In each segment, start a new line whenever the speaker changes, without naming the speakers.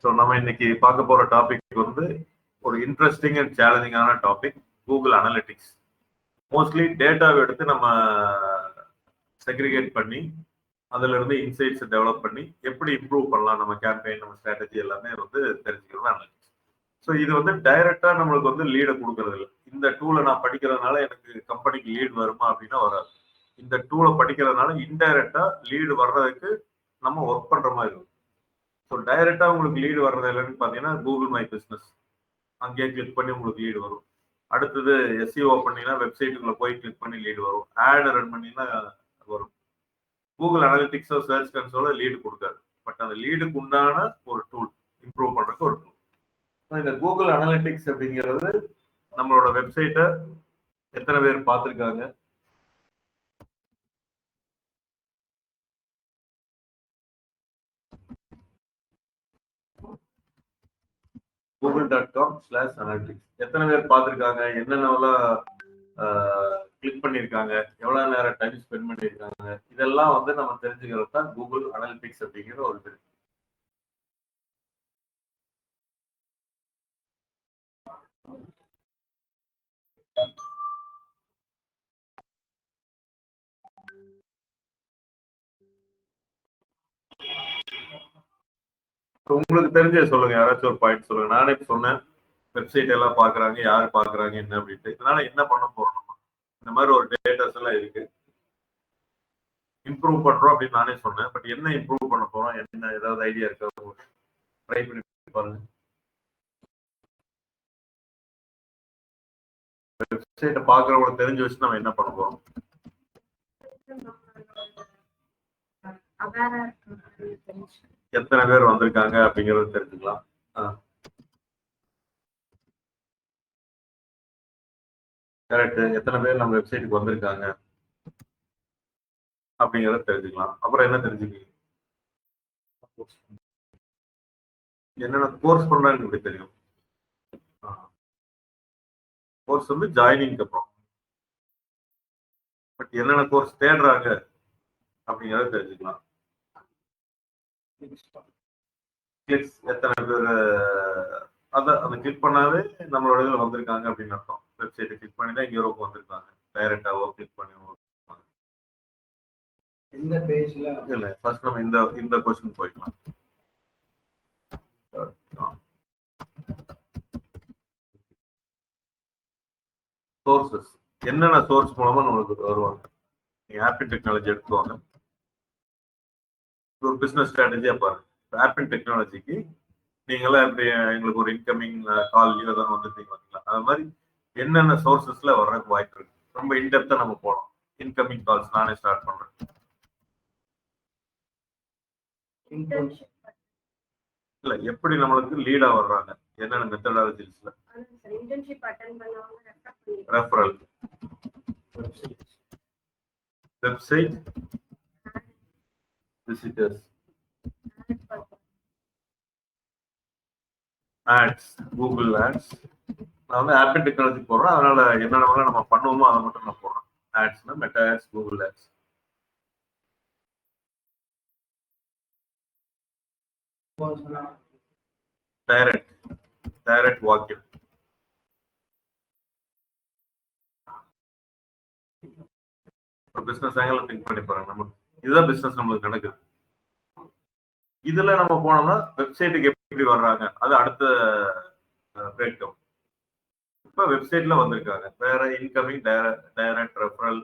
So நம்ம இன்னைக்கு பார்க்க போற டாபிக் வந்து ஒரு இன்ட்ரெஸ்டிங் அண்ட் சேலஞ்சிங்கான டாபிக், கூகுள் அனலிட்டிக்ஸ். மோஸ்ட்லி டேட்டாவை எடுத்து நம்ம செக்ரிகேட் பண்ணி அதுல இருந்து இன்சைட்ஸ் டெவலப் பண்ணி எப்படி இம்ப்ரூவ் பண்ணலாம் நம்ம கேம்பெயின், நம்ம ஸ்ட்ராட்டஜி எல்லாமே வந்து தெரிஞ்சுக்கிறது அனலிட்டிக்ஸ். ஸோ இது வந்து டைரக்டா நம்மளுக்கு வந்து லீடை கொடுக்கறது இல்லை. இந்த டூலை நான் படிக்கிறதுனால எனக்கு கம்பெனிக்கு லீடு வருமா அப்படின்னா வராது. இந்த டூலை படிக்கிறதுனால இன்டைரக்டா லீடு வர்றதுக்கு நம்ம ஒர்க் பண்ற மாதிரி இருக்கும். ஸோ டைரக்டா உங்களுக்கு லீடு வர்றது இல்லைன்னு பார்த்தீங்கன்னா கூகுள் மை பிஸ்னஸ், அங்கேயே கிளிக் பண்ணி உங்களுக்கு லீடு வரும். அடுத்தது எஸ்இஓ பண்ணீங்கன்னா வெப்சைட்டுக்குள்ள போய் கிளிக் பண்ணி லீடு வரும். ஆட் ரன் பண்ணீங்கன்னா வரும். கூகுள் அனலிட்டிக்ஸோ சர்ச் கன்சோலோ லீடு கொடுக்காது. பட் அந்த லீடுக்கு உண்டான ஒரு டூல், இம்ப்ரூவ் பண்றதுக்கு ஒரு டூல். இந்த கூகுள் அனலிட்டிக்ஸ் அப்படிங்கிறது நம்மளோட வெப்சைட்டை எத்தனை பேர் பார்த்துருக்காங்க? google.com/analytics எத்தனை பேர் பார்த்துருக்காங்க? என்னென்னலாம் கிளிக் பண்ணியிருக்காங்க? எவ்வளோ நேரம் டைம் ஸ்பெண்ட் பண்ணியிருக்காங்க? இதெல்லாம் வந்து நம்ம தெரிஞ்சுக்கிறது தான் கூகுள் அனலிட்டிக்ஸ் அப்படிங்கிற ஒரு இது. உங்களுக்கு தெரிஞ்ச சொல்லுங்க, யாராச்சும் ஒரு பாயிண்ட் சொல்லுங்க. நானே சொன்னேன் வெப்சைட் எல்லாம் பாக்குறாங்க, யாரு பாக்குறாங்க என்ன அப்படின்ட்டு. இதனால என்ன பண்ண போறோம்? நம்ம இந்த மாதிரி ஒரு டேட்டாஸ் எல்லாம் இருக்கு, இம்ப்ரூவ் பண்றோம் அப்படின்னு நானே சொன்னேன். பட் என்ன இம்ப்ரூவ் பண்ண போறோம், என்ன ஏதாவது ஐடியா இருக்கா? ட்ரை பண்ணி பாருங்க. வெப்சைட்டை பாக்குறவங்க தெரிஞ்சு வச்சு நம்ம என்ன பண்ண போறோம்? எத்தனை பேர் வந்திருக்காங்க அப்படிங்கறது தெரிஞ்சுக்கலாம். கரெக்ட். எத்தனை பேர் நம்ம வெப்சைட்டுக்கு வந்திருக்காங்க அப்படிங்கறத தெரிஞ்சுக்கலாம். அப்புறம் என்ன தெரிஞ்சுக்கீங்க? என்னென்ன கோர்ஸ் பண்றாங்கன்னு எப்படி தெரியும்? கோர்ஸ் வந்து ஜாயினிங்க்கு அப்புறம். பட் என்னென்ன கோர்ஸ் தேடுறாங்க அப்படிங்கறத தெரிஞ்சுக்கலாம். கிளிக்ஸ் எத்தனை பேர் அதை கிளிக் பண்ணாவே நம்மளோட இதில் வந்திருக்காங்க அப்படின்னு அர்த்தம். வெப்சைட்டை கிளிக் பண்ணி தான் இங்கே வந்திருக்காங்க. டைரக்டாவோ கிளிக் பண்ணி இந்த பேஜ்ல இல்ல. ஃபர்ஸ்ட் நம்ம இந்த क्वेश्चन போய்க்கலாம். சோர்சஸ் என்னென்ன சோர்ஸ் மூலமா நம்மளுக்கு வருவாங்க? நீங்க ஆப்பிள் டெக்னாலஜி எடுத்துவாங்க, ஒரு பிசினஸ் ஸ்ட்ராட்டஜியா பாருங்க. ஆப்பிள் டெக்னாலஜிக்கு நீங்களாம் எப்படி எங்களுக்கு ஒரு இன்கமிங் கால் தான் வந்துருக்கீங்க பார்த்தீங்களா? அது மாதிரி என்னென்ன சோர்சஸ்ல வர்றதுக்கு வாய்ப்பு இருக்கு? ரொம்ப இன்டெப்தா நம்ம போகலாம். இன்கமிங் கால்ஸ் நானே ஸ்டார்ட் பண்றேன். இல்ல, எப்படி நம்மளுக்கு லீடா வர்றாங்க, என்னென்ன மெத்தடாலஜிஸ்ல? Referral, website visitors, ads, Google ads. நான் வந்து ஆப்பிள் டெக்னாலஜி போடுறேன், அதனால என்னென்ன நம்ம பண்ணுவோமோ அதை மட்டும் நான் போடுறேன். ஆட்ஸ்னா Meta ads, Google ads. Direct walking. ஒரு பிசினஸ் ஆங்கிள் திங்க் பண்ணி பாருங்க. நம்ம இதுதான் பிசினஸ் நம்மளுக்கு நடக்குது. இதுல நம்ம போனோம்னா வெப்சைட்டுக்கு எப்படி வர்றாங்க அது அடுத்த பிரேக் டவுன். இப்ப வெப்சைட்ல வந்திருக்காங்க, வேற இன்கமிங், டைரக்ட், ரெஃபரல்.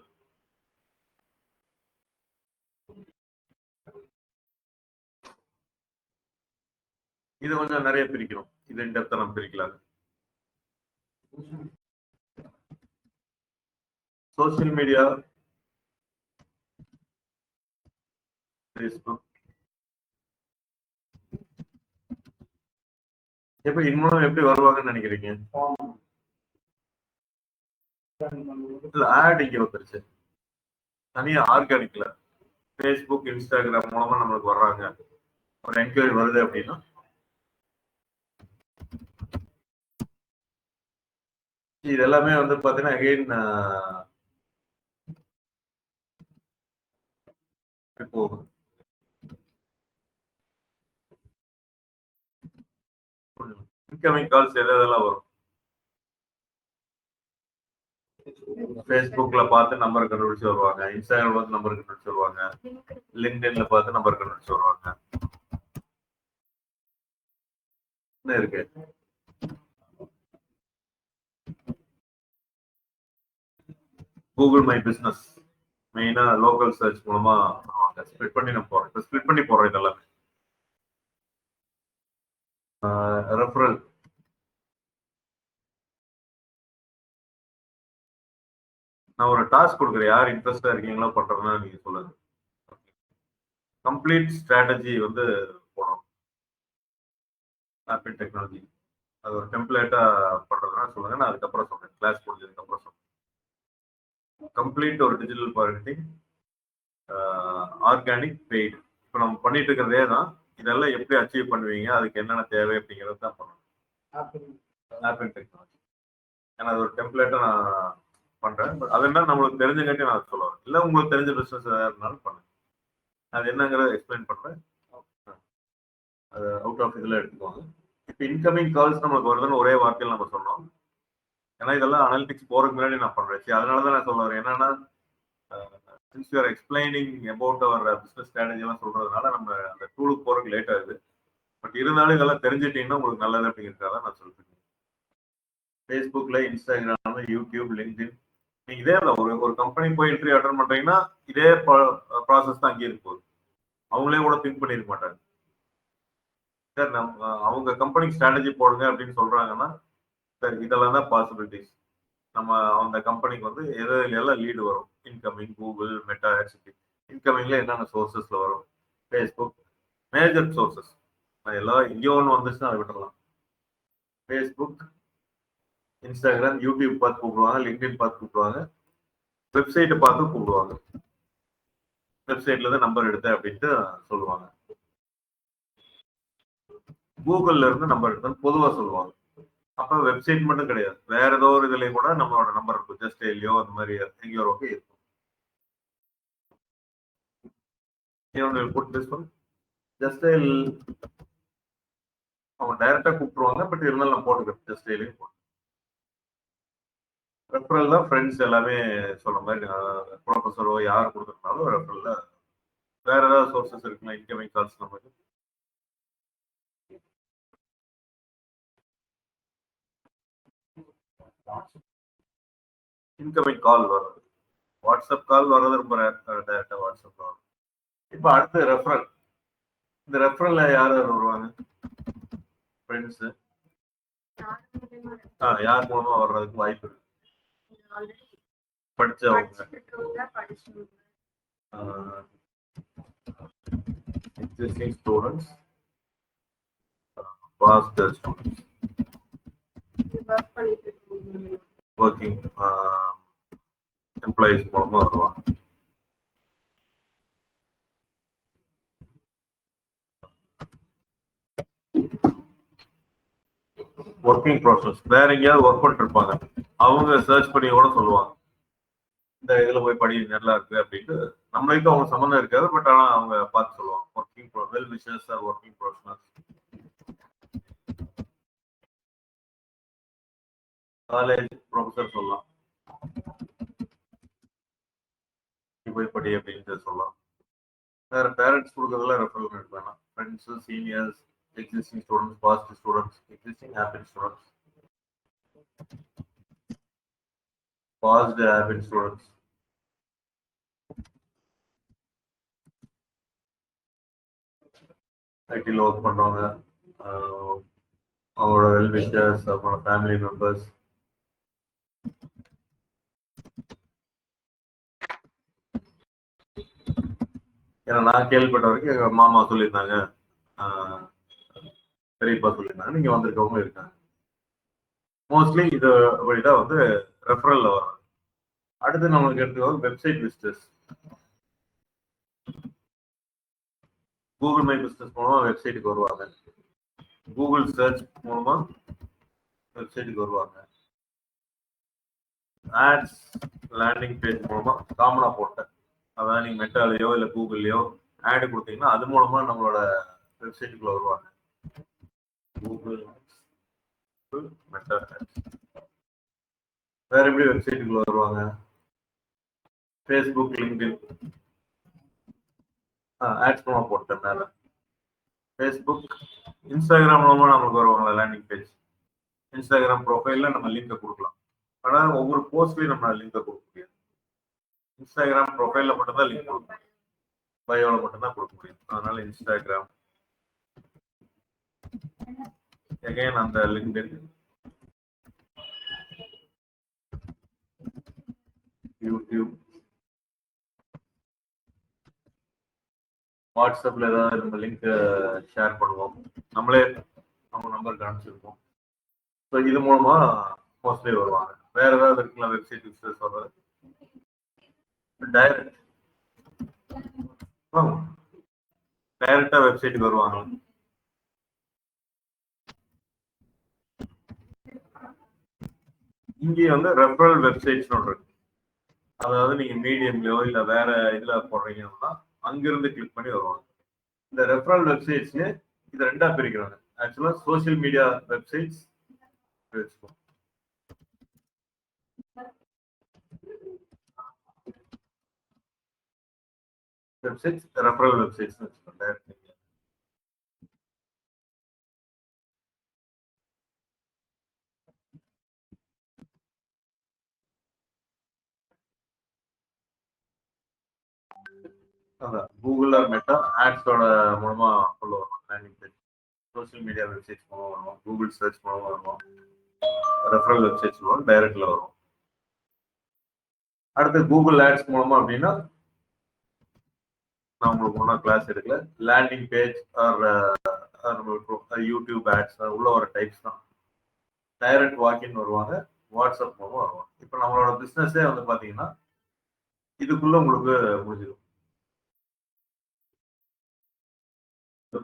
இது கொஞ்சம் நிறைய பிரிக்கணும். இது இன்டெப்தா நம்ம பிரிக்கலாம். Social media, Facebook. இப்ப இன்னும் எப்படி வருவாங்கன்னு நினைக்கிறீங்க? இல்ல, ஆட் இங்க வந்துருச்சு தனியா, ஆர்கானிக்ல. ஃபேஸ்புக், இன்ஸ்டாகிராம் மூலமா நம்மளுக்கு வர்றாங்க, ஒரு என்கொயரி வருது அப்படின்னா இது எல்லாமே வந்து பாத்தீங்கன்னா அகைன் இப்போ இன்கமிங் கால்ஸ் எதெல்லாம் வரும்? ஃபேஸ்புக்ல பார்த்து நம்பர் கண்டுபிடிச்சு வருவாங்க, இன்ஸ்டாகிராம் பார்த்து நம்பர் கண்டுபிடிச்சு வருவாங்க, லிங்க்டின்ல பார்த்து நம்பர் கண்டுபிடிச்சு வருவாங்க. என்ன இருக்கு? கூகுள் மை பிசினஸ் மெயினா லோக்கல் சர்ச் மூலமா ஸ்ப்ளிட் பண்ணி நம்ம போறோம். ஸ்ப்ளிட் பண்ணி போறோம் இதெல்லாம். ரெஃபரல் நான் ஒரு டாஸ்க் கொடுக்குறேன், யார் இன்ட்ரெஸ்டா இருக்கீங்களோ பண்றதுன்னா நீங்க சொல்லுங்க. கம்ப்ளீட் ஸ்ட்ராட்டஜி வந்து போனோம். ஆப்பிள் டெக்னாலஜி அது ஒரு டெம்ப்ளேட்டா பண்றதுன்னா சொல்லுங்க, நான் அதுக்கப்புறம் சொல்றேன். கிளாஸ் முடிஞ்சதுக்கு அப்புறம் சொல்றேன். கம்ப்ளீட் ஒரு டிஜிட்டல் மார்க்கெட்டிங், ஆர்கானிக், பெய்டு. இப்போ நம்ம பண்ணிட்டு இருக்கிறதே தான். இதெல்லாம் எப்படி அச்சீவ் பண்ணுவீங்க, அதுக்கு என்னென்ன தேவை அப்படிங்கிறது தான் பண்ணணும். ஆப்பிள் டெக்னாலஜி ஏன்னா அது ஒரு டெம்ப்ளேட்டா நான் பண்றேன். பட் அது என்ன நம்மளுக்கு தெரிஞ்சங்காட்டி நான் சொல்லுவேன். இல்லை உங்களுக்கு தெரிஞ்ச பிசினஸ் இருந்தாலும் பண்ணுங்க. அது என்னங்கிறத எக்ஸ்பிளைன் பண்றேன். அது அவுட் ஆஃப் இதில் எடுத்துக்குவாங்க. இப்போ இன்கமிங் கால்ஸ் நம்மளுக்கு வருதுன்னு ஒரே வார்த்தையில் நம்ம சொன்னோம். ஏன்னா இதெல்லாம் அனாலிட்டிக்ஸ் போறதுக்கு முன்னாடி நான் பண்றேன். அதனால தான் நான் சொல்ல வரேன். என்னன்னா since you are explaining about our business strategy எல்லாம் சொல்றதுனால நம்ம அந்த டூலுக்கு போறதுக்கு லேட் ஆகுது. பட் இருந்தாலும் இதெல்லாம் தெரிஞ்சுட்டீங்கன்னா உங்களுக்கு நல்லது அப்படிங்கிறதுக்காக நான் சொல்றேன். ஃபேஸ்புக்ல, இன்ஸ்டாகிராம், யூடியூப், லிங்க்டின் நீங்க இதே ஒரு கம்பெனி போய் இன்டர்வியூ அட்டன் பண்றீங்கன்னா இதே ப்ராசஸ் தான் அங்கேயே இருக்கும். அவங்களே கூட திங்க் பண்ணிருக்க மாட்டாங்க. சார் நம்ம அவங்க கம்பெனி ஸ்ட்ராட்டஜி போடுங்க அப்படின்னு சொல்றாங்கன்னா சார் இதெல்லாம் தான் பாசிபிலிட்டிஸ். நம்ம அந்த கம்பெனிக்கு வந்து எல்லாம் லீடு வரும். இன்கமிங், கூகுள், மெட்டா, இன்கமிங்ல என்னென்ன சோர்சஸ்ல வரும்? Facebook major sources. எல்லாம் இங்கே ஒன்று வந்துச்சுன்னா அதை விட்டுறலாம். ஃபேஸ்புக், இன்ஸ்டாகிராம், யூடியூப் பார்த்து கூப்பிடுவாங்க, லிங்க்டின் பார்த்து கூப்பிடுவாங்க, வெப்சைட்டை பார்த்து கூப்பிடுவாங்க. வெப்சைட்ல தான் நம்பர் எடுத்தேன் அப்படின்ட்டு சொல்லுவாங்க. கூகுள்ல இருந்து நம்பர் எடுத்தேன்னு பொதுவாக சொல்லுவாங்க. அப்ப வெப்சைட் மட்டும் கிடையாது, வேற ஏதோ ஒரு இதுலயும் கூட நம்மளோட நம்பர் இருக்கும். ஜஸ்ட் எல்லையோ அந்த மாதிரி எங்கேயோ ஓகே இருக்கும். ஜஸ்ட் அவங்க டைரக்டா கூப்பிடுவாங்க. பட் இருந்தாலும் நான் போட்டுக்கிறேன். ஜஸ்ட் எல்லையும் போட்டு ரெஃபரல் தான். ஃப்ரெண்ட்ஸ் எல்லாமே சொல்ற மாதிரி ப்ரொஃபஸரோ யார் கொடுக்குறதுனாலும் ரெஃபரல்ல வேற ஏதாவது சோர்சஸ் இருக்குன்னா இன்கமிங் கால்ஸ் நமக்கு இன்கமிங் கால் வர்றது, வாட்ஸ்அப் கால் வர்றது ரொம்ப டேரக்டா வாட்ஸ்அப் வரும். இப்போ அடுத்து ரெஃபரல். இந்த ரெஃபரல்ல யார் யார் வருவாங்க? ஃப்ரெண்ட்ஸ் யார் மூலமா வர்றதுக்கு வாய்ப்பு இருக்கு? படிச்சவங்க, existing students, past students, working employees மூலமா வருவாங்க. ஒர்க்கிங் ப்ராசஸ் வேற எங்கேயாவது ஒர்க் பண்ணிட்டு இருப்பாங்க, அவங்க சர்ச் பண்ணி கூட சொல்லுவாங்க இந்த இதுல போய் படி நல்லா இருக்கு அப்படின்ட்டு. நம்மளுக்கு அவங்க சம்மந்தம் இருக்காது, பட் ஆனா அவங்க பார்த்து சொல்லுவாங்க. Working well wishes are working professionals. College professor சொல்லலாம், போய் படி அப்படின்னு சொல்லலாம். வேற பேரண்ட்ஸ் கொடுக்கறதுல ரெஃபரல் வேணாம். Friends, seniors, existing students, past students, existing habit students, past habit students, ஐடியில் ஒர்க் பண்ணுறவங்க, அவங்களோட வெல் விஷர்ஸ், அவங்களோட ஃபேமிலி மெம்பர்ஸ். ஏன்னா நான் கேள்விப்பட்ட வரைக்கும் எங்கள் மாமா சொல்லியிருந்தாங்க, பெரியப்பா சொல்லியிருந்தாங்க, நீங்கள் வந்திருக்கவங்க இருக்காங்க. மோஸ்ட்லி இது வழிதான் வந்து ரெஃபரல்ல வரும். அடுத்து நம்மளுக்கு எடுத்துக்கோ website visitors. Google my business மூலமா வெப்சைட்டுக்கு வருவாங்க, கூகுள் சர்ச் மூலமா வெப்சைட்டுக்கு வருவாங்க, ஆட்ஸ் லேண்டிங் பேஜ் மூலமா காமனா போட்டேன், அதான் நீங்க மெட்டாலையோ இல்லை கூகுள்லையோ ஆடு கொடுத்தீங்கன்னா அது மூலமா நம்மளோட வெப்சைட்டுக்குள்ள வருவாங்க. Google Meta ads. வேற எப்படி வெப்சைட்டுக்குள்ள வருவாங்க? ஃபேஸ்புக், லிங்க்டின் ஆட்ஸ் மூலமா போட்டதுனால ஃபேஸ்புக், இன்ஸ்டாகிராம் மூலமா நமக்கு வருவாங்களா லேண்டிங் பேஜ். இன்ஸ்டாகிராம் ப்ரொஃபைல்ல நம்ம லிங்கை கொடுக்கலாம். ஆனால் ஒவ்வொரு போஸ்ட்லையும் நம்ம லிங்கை கொடுக்க முடியாது. இன்ஸ்டாகிராம் ப்ரொஃபைல்ல மட்டும்தான் லிங்க் கொடுக்க முடியும், பயோல மட்டும்தான் கொடுக்க முடியும். அதனால இன்ஸ்டாகிராம், அகைன் அந்த லிங்க்டின், யூடியூப், வாட்ஸ்அப்ல ஏதாவது நம்ம லிங்க் ஷேர் பண்ணுவோம், நம்மளே நம்ம நம்பருக்கு அனுப்பிச்சிருப்போம். ஸோ இது மூலமா மோஸ்ட்லி வருவாங்க. வேற ஏதாவது இருக்குங்களா வெப்சைட் விசிட்டர்ஸ் வர்றது? டைரக்டா வெப்சைட்டுக்கு வருவாங்க. இங்கே வந்து ரெஃபரல் வெப்சைட்ஸ் ஒன்று இருக்கு. அதாவது நீங்க மீடியம்லயோ இல்ல வேற இதுல போடுறீங்கன்னா அங்கிருந்து கிளிக் பண்ணி வருவாங்க. இந்த ரெஃபரல் வெப்சைட்ஸ்ல இது ரெண்டா பிரிக்கிறாங்க. ஆக்சுவலா social media websites referral websites வச்சுக்கோங்க. அதான் கூகுள் ஆர் மெட்டா ஆட்ஸோட மூலமா உள்ள வரும் landing page. Social media websites மூலமா வருவோம், கூகுள் சர்ச் மூலமா வருவோம், ரெஃபரல் வெப்சைட்ஸ் மூலம் டைரக்ட்ல வரும். அடுத்து கூகுள் ஆட்ஸ் மூலமா அப்படின்னா நான் உங்களுக்கு ஒன்றா கிளாஸ் எடுக்கல. Landing page or YouTube ads உள்ள ஒரு டைப்ஸ் தான். டைரக்ட் வாக்கின் வருவாங்க, வாட்ஸ்அப் மூலமா வருவாங்க. இப்போ நம்மளோட பிஸ்னஸே வந்து பார்த்தீங்கன்னா இதுக்குள்ள உங்களுக்கு முடிஞ்சிடும்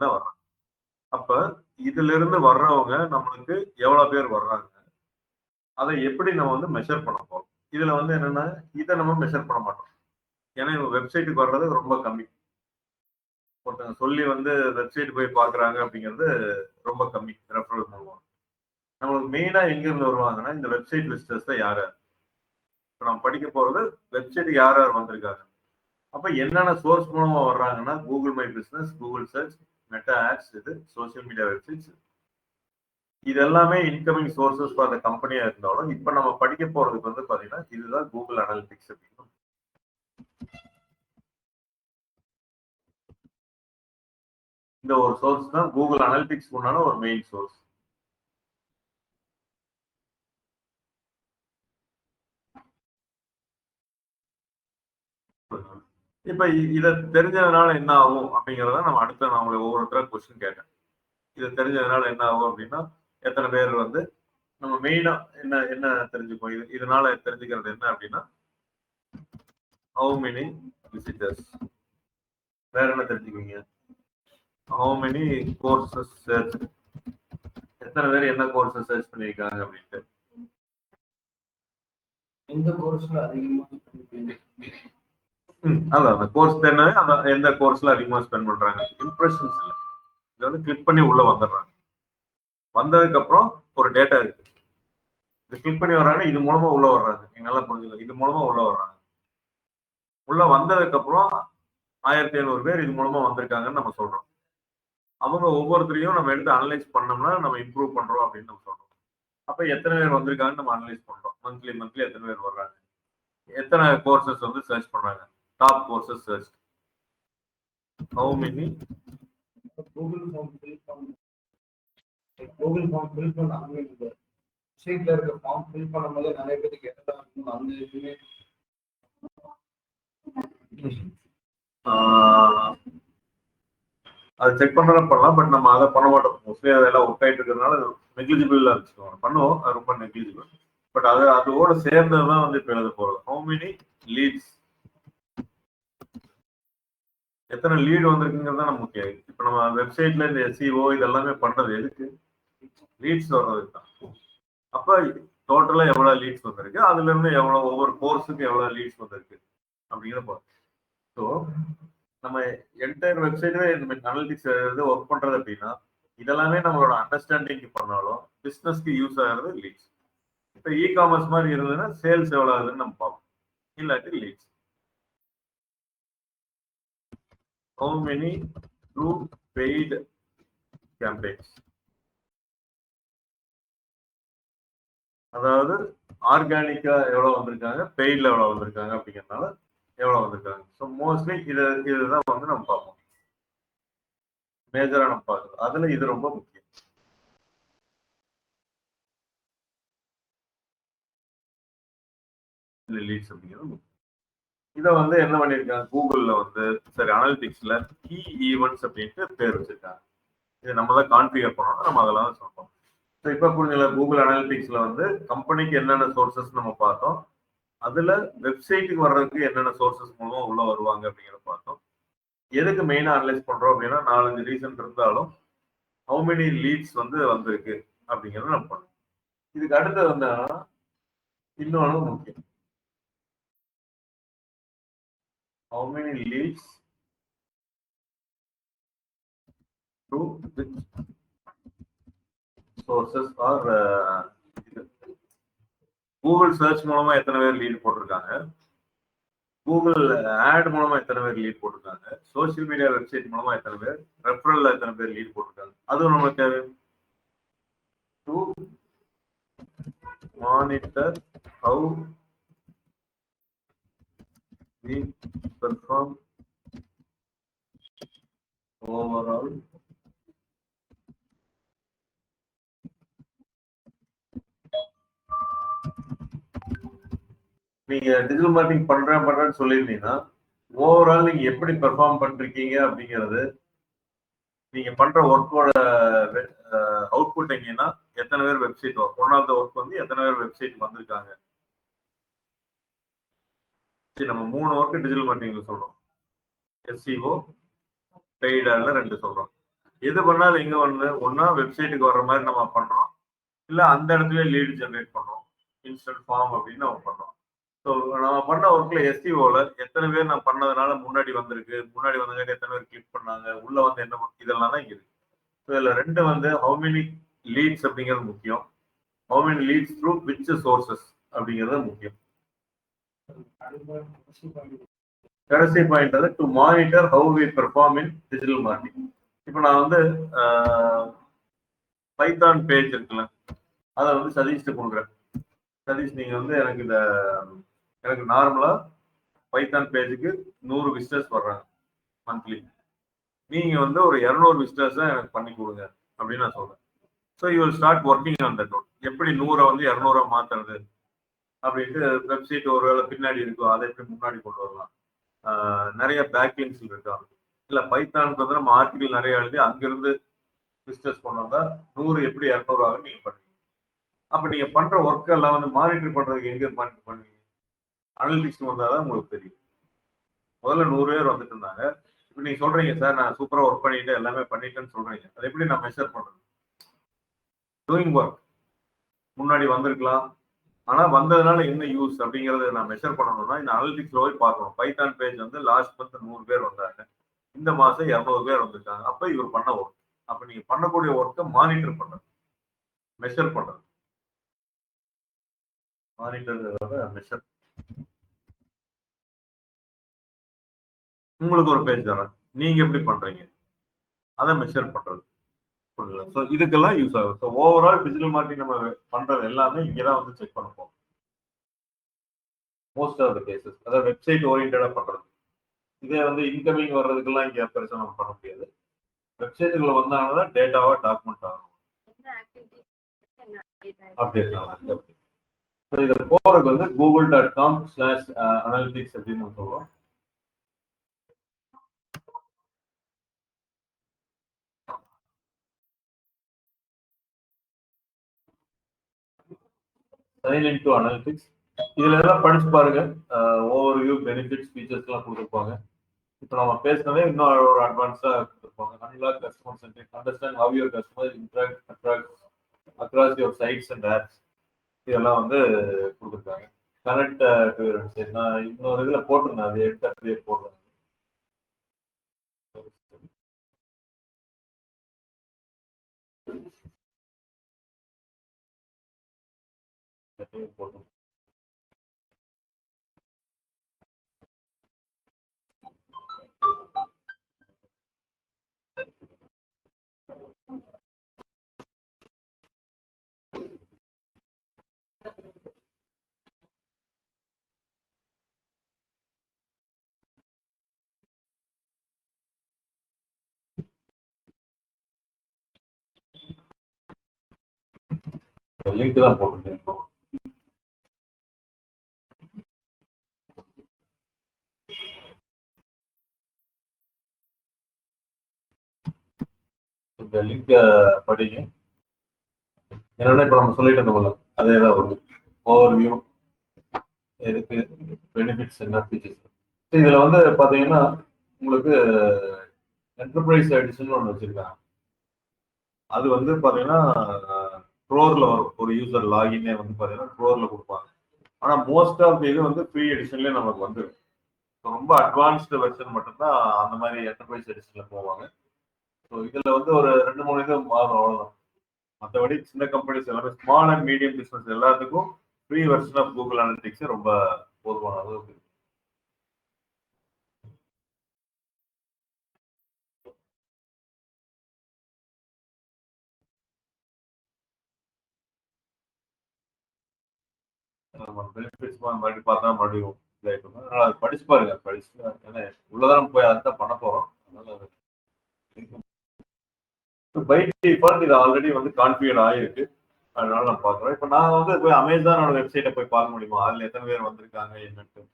தான் வர்றாங்க. அப்ப இதுல இருந்து வர்றவங்க நம்மளுக்கு எவ்வளவு பேர் வர்றாங்க, அதை எப்படி நம்ம வந்து மெஷர் பண்ண போறோம். இதுல வந்து என்னன்னா இதை நம்ம மெஷர் பண்ண மாட்டோம். ஏன்னா இவங்க வெப்சைட்டுக்கு வர்றது ரொம்ப கம்மி. ஒருத்தவங்க சொல்லி வந்து வெப்சைட் போய் பாக்குறாங்க அப்படிங்கிறது ரொம்ப கம்மி. ரெஃபரல் மூலமா நம்மளுக்கு மெயினா எங்க இருந்து வருவாங்கன்னா இந்த வெப்சைட் விசிட்டர்ஸ் தான் யாரு. இப்போ நம்ம படிக்க போறது வெப்சைட்டுக்கு யார் யார் வந்திருக்காங்க. அப்ப என்னென்ன சோர்ஸ் மூலமா வர்றாங்கன்னா Google my business, Google search, Meta ads, இது சோசியல் மீடியா வெப்சைட்ஸ், இது எல்லாமே இன்கமிங் சோர்சஸ் ஃபார் த கம்பெனியா இருந்தாலும் இப்ப நம்ம படிக்க போறதுக்கு வந்து பாத்தீங்கன்னா இதுதான் கூகுள் அனாலிட்டிக்ஸ் அப்படின்னு. இந்த ஒரு சோர்ஸ் தான் கூகுள் அனாலிட்டிக்ஸ் உண்டான ஒரு மெயின் சோர்ஸ். இப்ப இதை தெரிஞ்சதுனால என்ன ஆகும் அப்படிங்கறத நம்ம அடுத்த நான் உங்களை ஒவ்வொருத்தர கொஸ்டின் கேட்டேன். இதை தெரிஞ்சதுனால என்ன ஆகும் அப்படின்னா எத்தனை பேர் வந்து நம்ம மெயினா என்ன என்ன தெரிஞ்சுப்போம். இதனால தெரிஞ்சுக்கிறது என்ன அப்படின்னா ஹவு மெனி விசிட்டர்ஸ், வேற என்ன தெரிஞ்சுக்குவீங்க, ஹவு மெனி கோர்சஸ் சர்ச், எத்தனை பேர் என்ன கோர்சஸ் சர்ச் பண்ணியிருக்காங்க அப்படின்ட்டு.
எந்த கோர்ஸ்ல அதிகமா
அதான் அந்த கோர்ஸ் தெரிஞ்சாவே அந்த எந்த கோர்ஸ்ல அதிகமா ஸ்பெண்ட் பண்றாங்க. இம்ப்ரெஷன்ஸ் இல்லை, இதை வந்து கிளிக் பண்ணி உள்ள வந்துடுறாங்க. வந்ததுக்கு அப்புறம் ஒரு டேட்டா இருக்கு, இது கிளிக் பண்ணி வர்றாங்க, இது மூலமா உள்ள வர்றாங்க. நீங்க நல்லா புரிஞ்சுக்கலாம், இது மூலமா உள்ள வர்றாங்க. உள்ள வந்ததுக்கு அப்புறம் 1500 பேர் இது மூலமா வந்திருக்காங்கன்னு நம்ம சொல்றோம். அவங்க ஒவ்வொருத்தரையும் நம்ம எடுத்து அனலைஸ் பண்ணோம்னா நம்ம இம்ப்ரூவ் பண்றோம் அப்படின்னு நம்ம சொல்றோம். அப்ப எத்தனை பேர் வந்திருக்காங்கன்னு நம்ம அனலைஸ் பண்றோம். மந்த்லி எத்தனை பேர் வர்றாங்க, எத்தனை கோர்சஸ் வந்து சர்ச் பண்றாங்க, top courses search, how many
Google form fill பண்ணாங்க. ஷீட்ல இருக்க ஃபார்ம் ஃபில் பண்ணும்போது நிறைய பேருக்கு எதா இருக்கும் அந்த இதுவுமே
அதை செக் பண்றதா பண்ணலாம். பட் நம்ம அதை பண்ண மாட்டோம். மோஸ்ட்லி அதெல்லாம் ஒர்க் ஆயிட்டு இருக்கிறதுனால நெக்லிஜிபிளா வச்சுக்கோங்க. பண்ணுவோம், அது ரொம்ப நெக்லிஜிபிள். பட் அது அதோட சேர்ந்ததுதான் வந்து இப்ப எழுத போறது. ஹவு மெனி லீட்ஸ், எத்தனை லீடு வந்திருக்குங்கிறது தான் நமக்கு முக்கியம். இப்ப நம்ம வெப்சைட்ல இந்த எஸ்இஓ இதெல்லாமே பண்றது எதுக்கு, லீட்ஸ் வர்றதுக்கு தான். அப்ப டோட்டலா எவ்வளவு லீட்ஸ் வந்திருக்கு, அதுல இருந்து எவ்வளவு ஒவ்வொரு கோர்ஸுக்கு எவ்வளவு லீட்ஸ் வந்திருக்கு அப்படிங்கிற போறோம். ஸோ நம்ம என்டையர் வெப்சைட்ல இந்த அனலிட்டிக்ஸ் ஒர்க் பண்றது அப்படின்னா இதெல்லாமே நம்மளோட அண்டர்ஸ்டாண்டிங்க்கு பண்ணாலும் பிசினஸ்க்கு யூஸ் ஆகிறது லீட்ஸ். இப்போ இ-காமர்ஸ் மாதிரி இருந்ததுன்னா சேல்ஸ் எவ்வளவு ஆகுதுன்னு நம்ம பார்ப்போம், இல்லாட்டி leads. How many true paid campaigns? அதாவது ஆர்கானிக்கா எவ்வளவு வந்திருக்காங்க, பெய்ட்ல எவ்வளவு வந்திருக்காங்க அப்படிங்கிறதுனால எவ்வளவு வந்திருக்காங்க. ஸோ மோஸ்ட்லி இதுதான் வந்து நம்ம பார்ப்போம், மேஜரா நம்ம பார்க்கணும். அதுல இது ரொம்ப முக்கியம். லீட்ஸ் அப்படிங்கிறது இதை வந்து என்ன பண்ணிருக்காங்க, கூகுள்ல வந்து சரி அனலிட்டிக்ஸ்ல கீ ஈவெண்ட்ஸ் அப்படின்ட்டு பேர் வச்சிருக்காங்க. இது நம்ம தான் கான்ஃபிகர் பண்ணணும், நம்ம அதெல்லாம் சொல்றோம். ஸோ இப்போ புரிஞ்சல, கூகுள் அனலிட்டிக்ஸ்ல வந்து கம்பெனிக்கு என்னென்ன சோர்சஸ் நம்ம பார்த்தோம், அதுல வெப்சைட்டுக்கு வர்றதுக்கு என்னென்ன சோர்சஸ் மூலமா உள்ள வருவாங்க அப்படிங்கிறத பார்த்தோம். எதுக்கு மெயினா அனலைஸ் பண்றோம் அப்படின்னா 4-5 ரீசன் இருந்தாலும் ஹவு மெனி லீட்ஸ் வந்து வந்திருக்கு அப்படிங்கிறத நம்ம பண்ணோம். இதுக்கு அடுத்தது வந்து இன்னொன்று முக்கியம், how many leads to which sources or Google search மூலமா எத்தனை பேர் லீட் போட்டிருக்காங்க, கூகுள் ஆட் மூலமா எத்தனை பேர் லீட் போட்டிருக்காங்க, சோசியல் மீடியா வெப்சைட் மூலமா எத்தனை பேர், ரெஃபரல்ல எத்தனை பேர் லீட் போட்டிருக்காங்க. அதுவும் நமக்கு தேவை to monitor how we perform overall நீங்க டிஜிட்டல் மார்க்கெட்டிங் பண்றேன்னு சொல்லியிருந்தீங்கன்னா ஓவரால் நீங்க எப்படி பெர்ஃபார்ம் பண்றீங்க அப்படிங்கிறது, நீங்க பண்ற ஒர்க்கோட அவுட்புட் எங்கன்னா எத்தனை பேர் website work, one of the work வந்து எத்தனை பேர் வெப்சைட் வந்திருக்காங்க. நம்ம 3 ஒர்க் டிஜிட்டல் மார்க்கெட்டிங்ல சொல்றோம், எஸ்இஓ பெய்ட் ஆட்ல 2 சொல்றோம். எது பண்ணாலும் எங்க வந்து ஒன்னா வெப்சைட்டுக்கு வர்ற மாதிரி நம்ம பண்றோம், இல்ல அந்த இடத்துல லீட் ஜெனரேட் பண்றோம், இன்ஸ்டன்ட் ஃபார்ம் அப்படின்னு நம்ம பண்றோம். ஸோ நம்ம பண்ண ஒர்க்ல எஸ்இஓல எத்தனை பேர் நான் பண்ணதுனால முன்னாடி வந்திருக்கு, முன்னாடி வந்தவங்க எத்தனை பேர் கிளிக் பண்ணாங்க, உள்ள வந்து என்ன இதெல்லாம் தான் இருக்கு. ஸோ இதுல 2 வந்து ஹவு மெனி லீட்ஸ் அப்படிங்கிறது முக்கியம், how many leads through which sources அப்படிங்கிறது முக்கியம். கடைசி பாயிண்ட் வந்து to monitor how we perform in digital marketing. இப்போ நான் வந்து பைத்தான் பேஜ் இருக்குல்ல, அதை வந்து சதீஷ்ட்டு கொடுக்குறேன். சதீஷ் நீங்க வந்து எனக்கு நார்மலா பைத்தான் பேஜுக்கு 100 விசிட்டர்ஸ் வர்றாங்க மந்த்லி, நீங்க வந்து ஒரு 200 விசிட்டர்ஸ் எனக்கு பண்ணி கொடுங்க அப்படின்னு நான் சொல்றேன். So you will start working on that. எப்படி 100 வந்து 200 மாத்துறது அப்படின்ட்டு வெப்சைட் ஒருவேளை பின்னாடி இருக்கும், அதை எப்படி முன்னாடி கொண்டு வரலாம், நிறைய பேக்லிங்ஸ் இருக்கா, இல்ல பைத்தானுக்கு வந்து நம்ம ஆர்டிகல் நிறைய எழுதி அங்கிருந்து விசிட்டர்ஸ் கொண்டு வந்தா 100 எப்படி 200 ஆகும் நீங்க பண்ணுவீங்க. அப்ப நீங்க பண்ற ஒர்க் எல்லாம் வந்து மானிட்டர் பண்றதுக்கு எங்க மானிட்டர் பண்ணுவீங்க, அனலிட்டிக்ஸ் வந்தாதான் உங்களுக்கு தெரியும். முதல்ல 100 பேர் வந்துட்டு இருந்தாங்க, இப்ப நீங்க சொல்றீங்க சார் நான் சூப்பரா ஒர்க் பண்ணிட்டு எல்லாமே பண்ணிட்டேன்னு சொல்றீங்க, அதை எப்படி நான் மெஷர் பண்றது? டூயிங் ஒர்க் முன்னாடி வந்திருக்கலாம், ஆனா வந்ததுனால என்ன யூஸ் அப்படிங்கறத நான் மெஷர் பண்ணணும்னா இந்த அனலிட்டிக்ஸ்ல போய் பார்க்கணும். பைத்தான் பேஜ் வந்து லாஸ்ட் மந்த் 100 பேர் வந்தாங்க, இந்த மாசம் 200 பேர் வந்திருக்காங்க, அப்ப இவர் பண்ண ஒர்க். அப்ப நீங்க பண்ணக்கூடிய ஒர்க்கை மானிட்டர் பண்றது, மெஷர் பண்றது. Monitor measure. உங்களுக்கு ஒரு பேஜ் தரேன், நீங்க எப்படி பண்றீங்க அதை மெஷர் பண்றது. ஸோ இதுக்கெல்லாம் யூஸ் ஆகும். ஸோ ஓவரால் டிஜிட்டல் மார்க்கெட்டிங் நம்ம பண்றது எல்லாமே இங்கதான் வந்து செக் பண்ணப்போம். மோஸ்ட் ஆஃப் த கேசஸ் அதாவது வெப்சைட் ஓரியன்டா பண்றது. இதே வந்து இன்கமிங் வர்றதுக்கெல்லாம் இங்க பெருசா நம்ம பண்ண முடியாது. வெப்சைட்டுக்குள்ள வந்தாங்கன்னா டேட்டாவா டாக்குமெண்ட் ஆகும், அப்டேட் ஆகும். இதை போறதுக்கு வந்து google.com/analytics அப்படின்னு சொல்லுவோம். Sign in to analytics. இதுல எல்லாம் படிச்சு பாருங்க, ஓவர் வியூ, பெனிஃபிட்ஸ், ஃபீச்சர்ஸ் எல்லாம் கொடுத்துருப்பாங்க. இப்போ நம்ம பேசினதே இன்னும் ஒரு அட்வான்ஸா கொடுத்துருப்பாங்க. Unlock customer centric, understand how your customer interact across your sites and apps, இதெல்லாம் வந்து கொடுத்துருக்காங்க. கனெக்ட் நான் இன்னொரு இதுல போட்டிருந்தேன், அது எடுத்து போடுறேன். போட்டோம். லிங்க் தான் போட்டுருக்கேன். இந்த லிங்க் படிங்க. என்னன்னா இப்ப நம்ம சொல்லிட்டு இருந்தோம்ல, அதே தான் வருது. ஓவர் வியூ எதுக்கு, பெனிஃபிட்ஸ் என்ன, ஃபீச்சர்ஸ். இதுல வந்து பாத்தீங்கன்னா உங்களுக்கு என்டர்பிரைஸ் எடிஷன் ஒன்று வச்சிருக்காங்க. அது வந்து பாத்தீங்கன்னா க்ரோர்ல வரும். ஒரு யூசர் லாகினே வந்து பாத்தீங்கன்னா க்ரோர்ல கொடுப்பாங்க. ஆனா மோஸ்ட் ஆஃப் இது வந்து ஃப்ரீ எடிஷன்லயே நமக்கு வந்துடும். ரொம்ப அட்வான்ஸ்டு வெர்ஷன் மட்டும்தான் அந்த மாதிரி என்டர்பிரைஸ் எடிஷன்ல போவாங்க. ஸோ இதுல வந்து ஒரு 2-3 இது மாறும், அவ்வளவுதான். மற்றபடி சின்ன கம்பெனிஸ் எல்லாமே, ஸ்மால் அண்ட் மீடியம் பிசினஸ் எல்லாத்துக்கும் free version of Google analytics ரொம்ப போதுமான அளவுக்கு. பெனிஃபிட்ஸ் மறுபடியும் பார்த்தா மறுபடியும் இதாயிட்டோம். அதனால அது படிச்சு பாருங்க. படிச்சு ஏன்னா உள்ளதான் போய் அதான் பண்ண போறோம். அதனால பை டிஃபால்ட் இது ஆல்ரெடி வந்து கான்ஃபிகர் ஆயிருக்கு. அதனால நான் பாக்குறேன். இப்ப நான் வந்து போய் அமேசானோட வெப்சைட்டை போய் பார்க்க முடியுமா, அதுல எத்தனை பேர் வந்திருக்காங்க என்னன்னு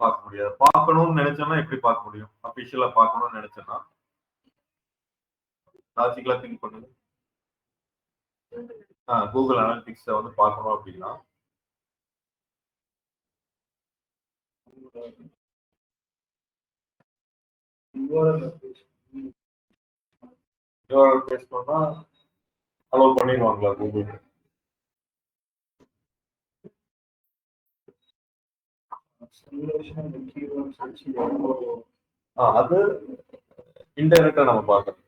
பார்க்க முடியாது. பார்க்கணும்னு நினைச்சோம்னா எப்படி பார்க்க முடியும்? அபிஷியலா பார்க்கணும்னு நினைச்சேன்னா லாஜிக்கலா திங்க் பண்ணுங்க. கூகுள் அனாலிட்டிக்ஸை வந்து பார்க்கணும் அப்படின்னா பேசணும்னா அலோவ் பண்ணிடுவாங்களா கூகுள்? அது இன்டைரக்டா நம்ம பார்க்கணும்.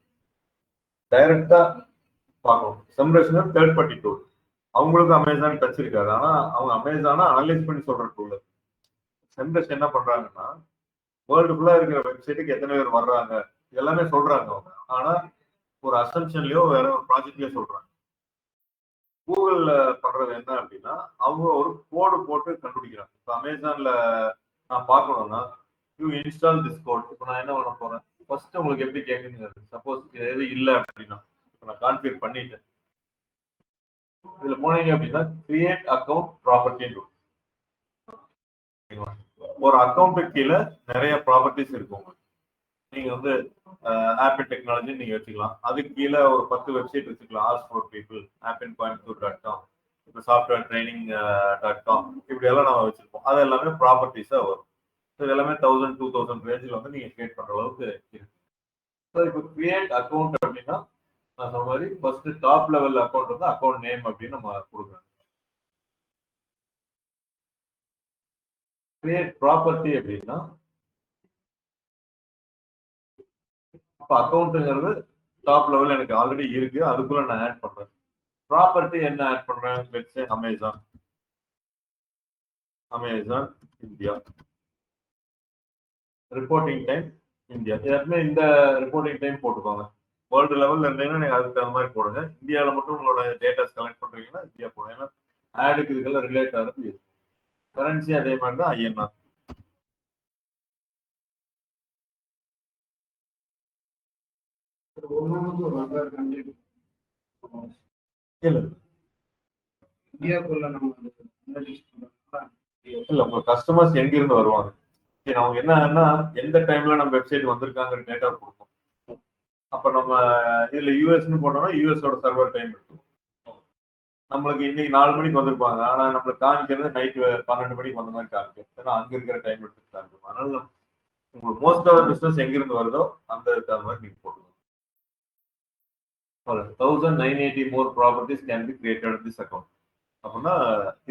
டைரக்டா பார்க்கணும். சம்ரேஷன் தேர்ட் பார்ட்டி டூல். அவங்களுக்கு அமேசான் டச் இருக்காது. ஆனா அவங்க அமேசானை அனலைஸ் பண்ணி சொல்ற டூல். செம்ரேஷ் என்ன பண்றாங்கன்னா வேர்ல்டு ஃபுல்லா இருக்கிற வெப்சைட்டுக்கு எத்தனை பேர் வர்றாங்க எல்லாமே சொல்றாங்க அவங்க. ஆனா ஒரு அசம்ஷன்லயோ வேற ஒரு ப்ராஜெக்ட்லயோ சொல்றாங்க. கூகுள்ல பண்றது என்ன அப்படின்னா அவங்க ஒரு கோடு போட்டு கண்டுபிடிக்கிறாங்க. இப்போ அமேசான்ல நான் பார்க்கணும்னா யூ இன்ஸ்டால் திஸ் கோட். இப்போ நான் என்ன பண்ண போறேன், ஃபர்ஸ்ட் உங்களுக்கு எப்படி கேட்குங்க, சப்போஸ் எது இல்லை அப்படின்னா இப்போ நான் கான்ஃபிகர் பண்ணிட்டேன். இதுல போனீங்க அப்படின்னா கிரியேட் அக்கௌண்ட் ப்ராப்பர்ட்டின்னு ஒரு அக்கௌண்ட்டு கீழே நிறைய ப்ராப்பர்ட்டிஸ் இருக்கும். நீங்க வந்து ஆப்பிள் டெக்னாலஜி நீங்க வச்சுக்கலாம். அதுக்கு கீழே ஒரு 10 வெப்சைட் வச்சுக்கலாம். ஆஸ் ஃபார் பீப்புள், ஆப்பிள் கோயம்புத்தூர்.com, இப்போ சாஃப்ட்வேர் ட்ரைனிங்.com, இப்படி எல்லாம் நம்ம வச்சிருப்போம். அது எல்லாமே ப்ராப்பர்ட்டிஸா வரும். இது எல்லாமே 1000-2000 ரேஞ்சில் வந்து நீங்க கிரியேட் பண்ற அளவுக்கு இருக்கு. இப்போ கிரியேட் அக்கௌண்ட் அப்படின்னா நான் சொன்ன மாதிரி ஃபர்ஸ்ட் டாப் லெவல் அக்கௌண்ட் வந்து அக்கௌண்ட் நேம் அப்படின்னு நம்ம கொடுக்குறோம். கிரியேட் ப்ராப்பர்ட்டி அப்படின்னா இப்போ அக்கௌண்ட்டுங்கிறது டாப் லெவல் எனக்கு ஆல்ரெடி இருக்கு, அதுக்குள்ள நான் ஆட் பண்றேன். ப்ராப்பர்ட்டி என்ன ஆட் பண்றேன், let's say Amazon India, reporting time India. எல்லாருமே இந்த ரிப்போர்ட்டிங் டைம் போட்டுக்கோங்க. வேர்ல்டு லெவல்ல இருந்தீங்கன்னா நீங்க அதுக்கு தகுந்த மாதிரி போடுங்க. இந்தியாவில் மட்டும் உங்களோட டேட்டாஸ் கலெக்ட் பண்றீங்கன்னா இந்தியா போடுங்க. ஏன்னா ஆடுக்கு இதுக்கெல்லாம் ரிலேட் ஆகிறது. கரன்சி அதே மாதிரி தான் ஐஎன்ஆர்.
இந்தியாக்குள்ள நம்ம
இல்ல உங்க கஸ்டமர்ஸ் எங்க இருந்து வருவாங்க, அவங்க என்னன்னா எந்த டைம்ல நம்ம வெப்சைட் வந்திருக்காங்கிற டேட்டா கொடுக்கும். அப்ப நம்ம இதுல யூஎஸ்ன்னு போட்டோம்னா யூஎஸோட சர்வர் டைம் இருக்கும். நம்மளுக்கு இன்னைக்கு 4 மணிக்கு வந்திருப்பாங்க, ஆனா நம்மளுக்கு காமிக்கிறது நைட்டு 12 மணிக்கு வந்த மாதிரி காமிக்கும். ஏன்னா அங்க இருக்கிற டைம் எடுத்து காமிக்கும். அதனால உங்களுக்கு மோஸ்ட் ஆஃப் பிசினஸ் எங்க இருந்து வருதோ அந்த தகுந்த மாதிரி நீங்க போட்டுக்கணும். 1980 more properties can be created in this account. அப்படின்னா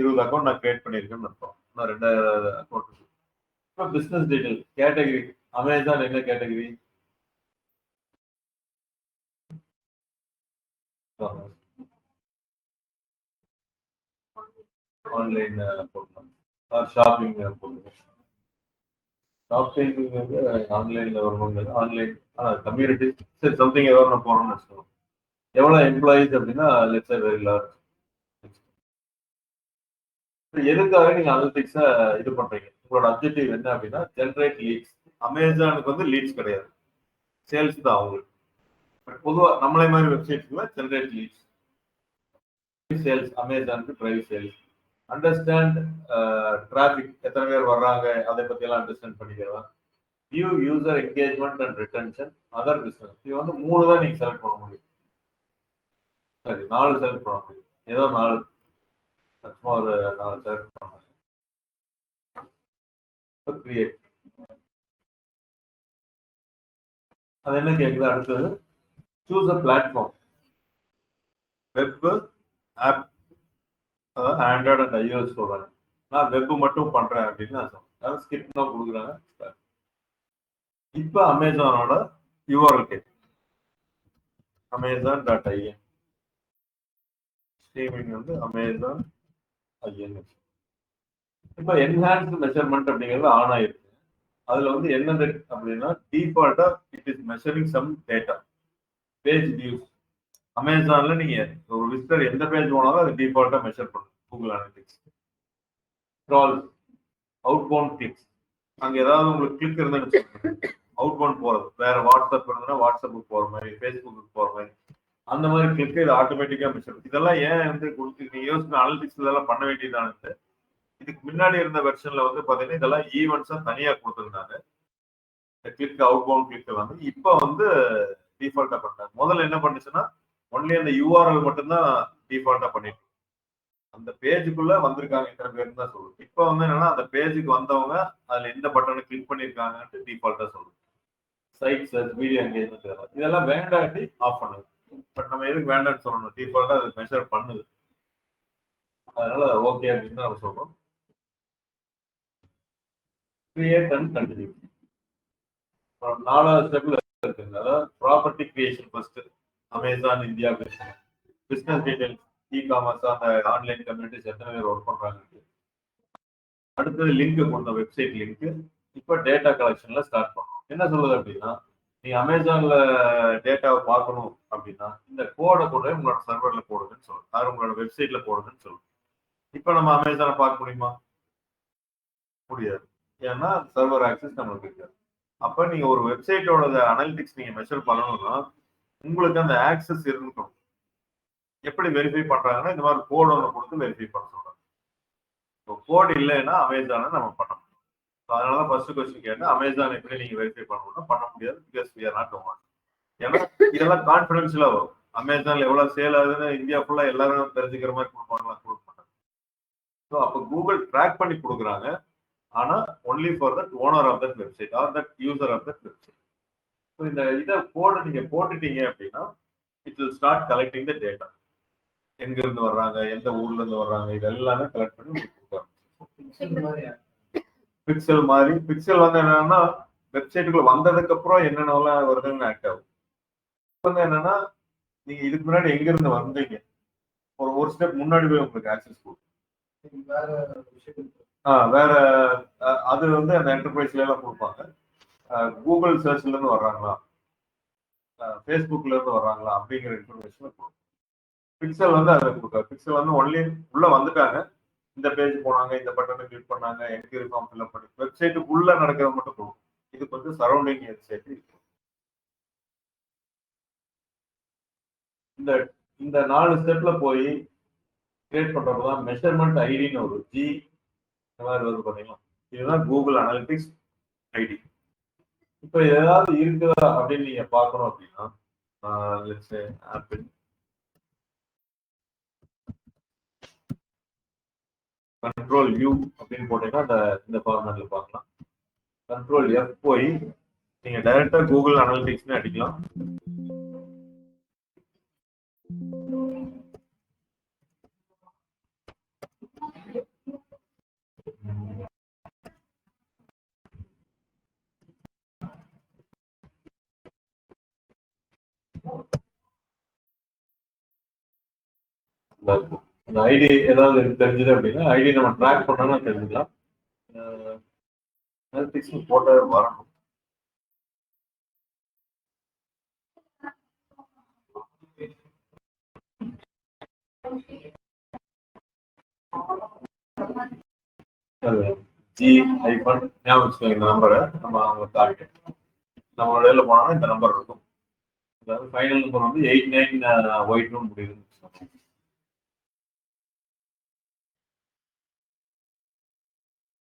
20 அக்கௌண்ட் நான் கிரியேட் பண்ணியிருக்கேன்னு அர்த்தம். நான் 2000 அக்கௌண்ட். இப்போ பிசினஸ் டீடைல் கேட்டகரி, அமேசான் என்ன கேட்டகரி, ஆன்லைன் போடலாம், ஷாப்பிங் போடலாம். ஷாப்பிங் வந்து ஆன்லைன்ல வரணுங்கிறது ஆன்லைன் கம்யூனிட்டி சரி சம்திங் ஏதோ நான் போகணும்னு வச்சுக்கோங்க. எவ்வளோ எம்ப்ளாயிஸ் அப்படின்னா லெட்ஸ் வெரி லார்ஜ். எதுக்காக நீங்க அனலிட்டிக்ஸை இது பண்றீங்க? உங்களோட அப்ஜெக்டிவ் என்ன அப்படின்னா ஜென்ரேட் லீட்ஸ். அமேசானுக்கு வந்து லீட்ஸ் கிடையாது, சேல்ஸ் தான் அவங்களுக்கு. பட் பொதுவாக நம்மளே மாதிரி வெப்சைட்ஸ்ல ஜென்ரேட் லீட்ஸ், சேல்ஸ். அமேசானுக்கு டிரைவ் சேல்ஸ். அண்டர்ஸ்டாண்ட் டிராஃபிக், எத்தனை பேர் வர்றாங்க அதை பத்தி எல்லாம் அண்டர்ஸ்டாண்ட் பண்ணிக்கலாம். View user engagement and retention, other business. இது வந்து 3 தான் நீங்க செலக்ட் பண்ண முடியும். சரி 4 செலக்ட் பண்ண முடியும், ஏதோ 4 சும்மா ஒரு 4 செலக்ட் பண்ண முடியும். கிரியேட் அது என்ன கேட்குது அடுத்தது? Choose a platform. Web, app, அதாவது ஆண்ட்ராய்டு அண்ட் ஐஓஎஸ் சொல்றாங்க. நான் வெப் மட்டும் பண்றேன் அப்படின்னு நான் சொல்றேன். அதாவது ஸ்கிரிப்ட் தான் கொடுக்குறாங்க. இப்போ அமேசானோட யூஆர்எல் கேட்கு amazon.in. ஸ்ட்ரீமிங் வந்து amazon.in. இப்போ என்ஹான்ஸ்டு மெஷர்மெண்ட் அப்படிங்கிறது ஆன் ஆயிருக்கு. அதுல வந்து என்னது அப்படின்னா டிஃபால்ட்டா it is measuring some data. Page views அமேசான்ல நீங்க ஒரு விசிட்டர் எந்த பேஜ் போனாலும் அது டிஃபால்ட்டா மெஷர் பண்ணும் Google analytics. Scrolls, outbound clicks, அங்க ஏதாவது உங்களுக்கு கிளிக் இருந்துன்னு அவுட் பவுண்ட் போறது, வேற வாட்ஸ்அப் இருந்ததுன்னா வாட்ஸ்அப்புக்கு போற மாதிரி, ஃபேஸ்புக்கு போற மாதிரி, அந்த மாதிரி கிளிக் இது ஆட்டோமேட்டிக்கா மெஷர். இதெல்லாம் ஏன் வந்து கொடுத்து நீங்க யோசிச்சு அனலிட்டிக்ஸ் இதெல்லாம் பண்ண வேண்டியதானு. இதுக்கு முன்னாடி இருந்த வெர்ஷன்ல வந்து பாத்தீங்கன்னா இதெல்லாம் ஈவெண்ட்ஸா தனியா கொடுத்துருந்தாங்க. கிளிக் அவுட் பவுண்ட் கிளிக் வந்து இப்போ வந்து டிஃபால்ட்டா பண்ணிட்டாங்க. முதல்ல என்ன பண்ணுச்சுன்னா ஒன்லி அந்த யூஆர்எல் மட்டும்தான் டிஃபால்ட்டா பண்ணிட்டு அந்த பேஜுக்குள்ள வந்திருக்காங்க இத்தனை பேர் தான் சொல்லுது. இப்போ வந்து என்னன்னா அந்த பேஜுக்கு வந்தவங்க அதுல எந்த பட்டனை கிளிக் பண்ணிருக்காங்கன்னு டிஃபால்ட்டா சொல்லுது. சைட் சர்ச், வீடியோ என்கேஜ்மெண்ட் இதெல்லாம் வேண்டாட்டி ஆஃப் பண்ணுது. பட் நம்ம எதுக்கு வேண்டாம்னு சொல்லணும்? டிஃபால்ட்டா அது மெஷர் பண்ணுது, அதனால ஓகே அப்படின்னு நம்ம சொல்றோம். Create and continue. 4வது ஸ்டெப்ல இருக்குங்க. அதாவது property creation first. Amazon India business details, e commerce, அந்த ஆன்லைன் கம்யூனிட்டிஸ் எத்தனை பேர் ஒர்க் பண்றாங்க. அடுத்தது லிங்க் கொடுத்த வெப்சைட் லிங்க். இப்போ டேட்டா கலெக்ஷன்ல ஸ்டார்ட் பண்ணணும். என்ன சொல்லுது அப்படின்னா நீங்க அமேசான்ல டேட்டாவை பார்க்கணும் அப்படின்னா இந்த கோடை கூட உங்களோட சர்வர்ல போடுங்கன்னு சொல்லுங்க, அது உங்களோட வெப்சைட்ல போடுங்கன்னு சொல்லுங்க. இப்போ நம்ம அமேசானை பார்க்க முடியுமா? முடியாது, ஏன்னா சர்வர் ஆக்சஸ் நம்மளுக்கு இருக்காது. அப்ப நீங்க ஒரு வெப்சைட்டோட அனலிட்டிக்ஸ் நீங்க மெஷர் பண்ணணும்னா உங்களுக்கு அந்த ஆக்சஸ் இருக்கணும். எப்படி வெரிஃபை பண்றாங்கன்னா இந்த மாதிரி கோட் ஒன்று கொடுத்து வெரிஃபை பண்ண சொல்றாங்க. கோட் இல்லைன்னா அமேசானை நம்ம பண்ண முடியும். அதனாலதான் ஃபர்ஸ்ட் கொஸ்டின் கேட்டேன், அமேசான் எப்படி நீங்க வெரிஃபை பண்ணணும்னா பண்ண முடியாது, because we are not owner. ஏன்னா இதெல்லாம் கான்ஃபிடென்ஷியலா வரும். அமேசான்ல எவ்வளவு சேல் ஆகுதுன்னு இந்தியா ஃபுல்லா எல்லாரும் தெரிஞ்சுக்கிற மாதிரி கொடுப்பாங்களா? கொடுக்க மாட்டாங்க. ஸோ அப்போ கூகுள் ட்ராக் பண்ணி கொடுக்குறாங்க, ஆனா only for that owner of that website or that user of that website. So இந்த இதை கோடை நீங்க போட்டுட்டீங்க அப்படின்னா it will start collecting the data. எங்க இருந்து வர்றாங்க, எந்த ஊர்ல இருந்து வர்றாங்க, இது எல்லாமே கலெக்ட் பண்ணி உங்களுக்கு கொடுக்குறாங்க. பிக்சல் மாதிரி. பிக்சல் வந்து என்னன்னா வெப்சைட்டுக்குள்ள வந்ததுக்கு அப்புறம் என்னென்னலாம் வருதுன்னு ஆக்ட் ஆகும். வந்து என்னன்னா நீங்க இதுக்கு முன்னாடி எங்க இருந்து வந்தீங்க ஒரு ஸ்டெப் முன்னாடி போய் உங்களுக்கு ஆக்சஸ் கொடுக்கும். வேற அது வந்து அந்த என்டர்பிரைஸ்ல எல்லாம் கொடுப்பாங்க. கூகுள் சர்ச்ல இருந்து வர்றாங்களா, ஃபேஸ்புக்ல இருந்து வர்றாங்களா அப்படிங்கிற இன்ஃபர்மேஷன் கொடுக்கும். பிக்சல் வந்து அதை கொடுக்காது. பிக்சல் வந்து ஒன்லி உள்ள வந்துட்டாங்க, இந்த பேஜ் போனாங்க, இந்த பட்டனை கிளிக் பண்ணாங்க, என்கொயரி ஃபார்ம் ஃபில்அப் பண்ணி வெப்சைட்டுக்கு உள்ள நடக்கிறத மட்டும் கொடுக்கும். இது கொஞ்சம் சரௌண்டிங் வெப்சைட் இருக்கும். இந்த 4 ஸ்டெப்ல போய் கிரியேட் பண்றப்பதான் மெஷர்மெண்ட் ஐடின்னு ஒரு ஜி இந்த மாதிரி வருது பாத்தீங்களா, இதுதான் கூகுள் அனலிட்டிக்ஸ் ஐடி. இப்போ ஏதாவது இருக்குதா அப்படின்னு நீங்க பார்க்கணும் அப்படின்னா ஆப்பிள் கண்ட்ரோல் யூ அப்படின்னு போட்டீங்கன்னா இந்த ஃபார்மேட்ல பார்க்கலாம். கண்ட்ரோல் எஃப் போய் நீங்க டைரக்டா கூகுள் அனலிட்டிக்ஸ்னு அடிக்கலாம். அந்த ஐடி ஏதாவது தெரிஞ்சது அப்படின்னா ஐடி நம்ம ட்ராக் பண்ணோம்னா தெரிஞ்சுக்கலாம். அனலிட்டிக்ஸ் போட்ட வரணும். ஜி ஐபன் ஞாபகம் வச்சுக்கோங்க இந்த நம்பரை. நம்ம அவங்க டார்கெட் நம்ம இடையில போனோம்னா இந்த நம்பர் இருக்கும். அதாவது ஃபைனல் நம்பர் வந்து 89 ஒயிட் முடியுது.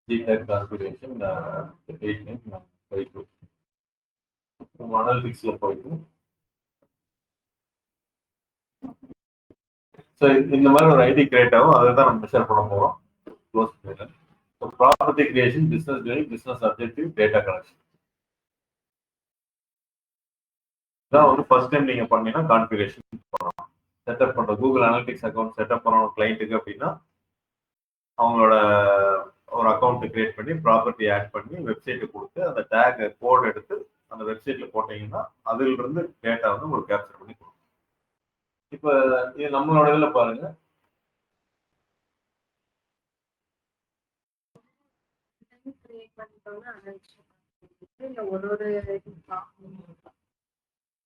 G type configuration 89 white. நம்ம அனலிட்டிக்ஸ்ல போயிட்டு ஸோ இந்த மாதிரி ஒரு ஐடி கிரியேட் ஆகும். அதை தான் நம்ம மெஷர் பண்ண போகிறோம். க்ளோஸ் பண்ணிடுறேன். So property creation, business doing, business objective, data collection. இதான் வந்து ஃபர்ஸ்ட் டைம் நீங்கள் பண்ணீங்கன்னா கான்ஃபிகரேஷன் பண்ணலாம். செட்டப் பண்ணுற கூகுள் அனலிட்டிக்ஸ் அக்கௌண்ட் செட்டப் பண்ணணும் கிளைண்ட்டுக்கு அப்படின்னா அவங்களோட ஒரு அக்கௌண்ட் கிரியேட் பண்ணி ப்ராப்பர்ட்டி ஆட் பண்ணி வெப்சைட்டை கொடுத்து அந்த டேக் கோட் எடுத்து அந்த வெப்சைட்ல போட்டீங்கன்னா அதுல இருந்து டேட்டா வந்து உங்களுக்கு கேப்சர் பண்ணி கொடுக்கும். இப்போ இது நம்மளோட இதுல பாருங்க.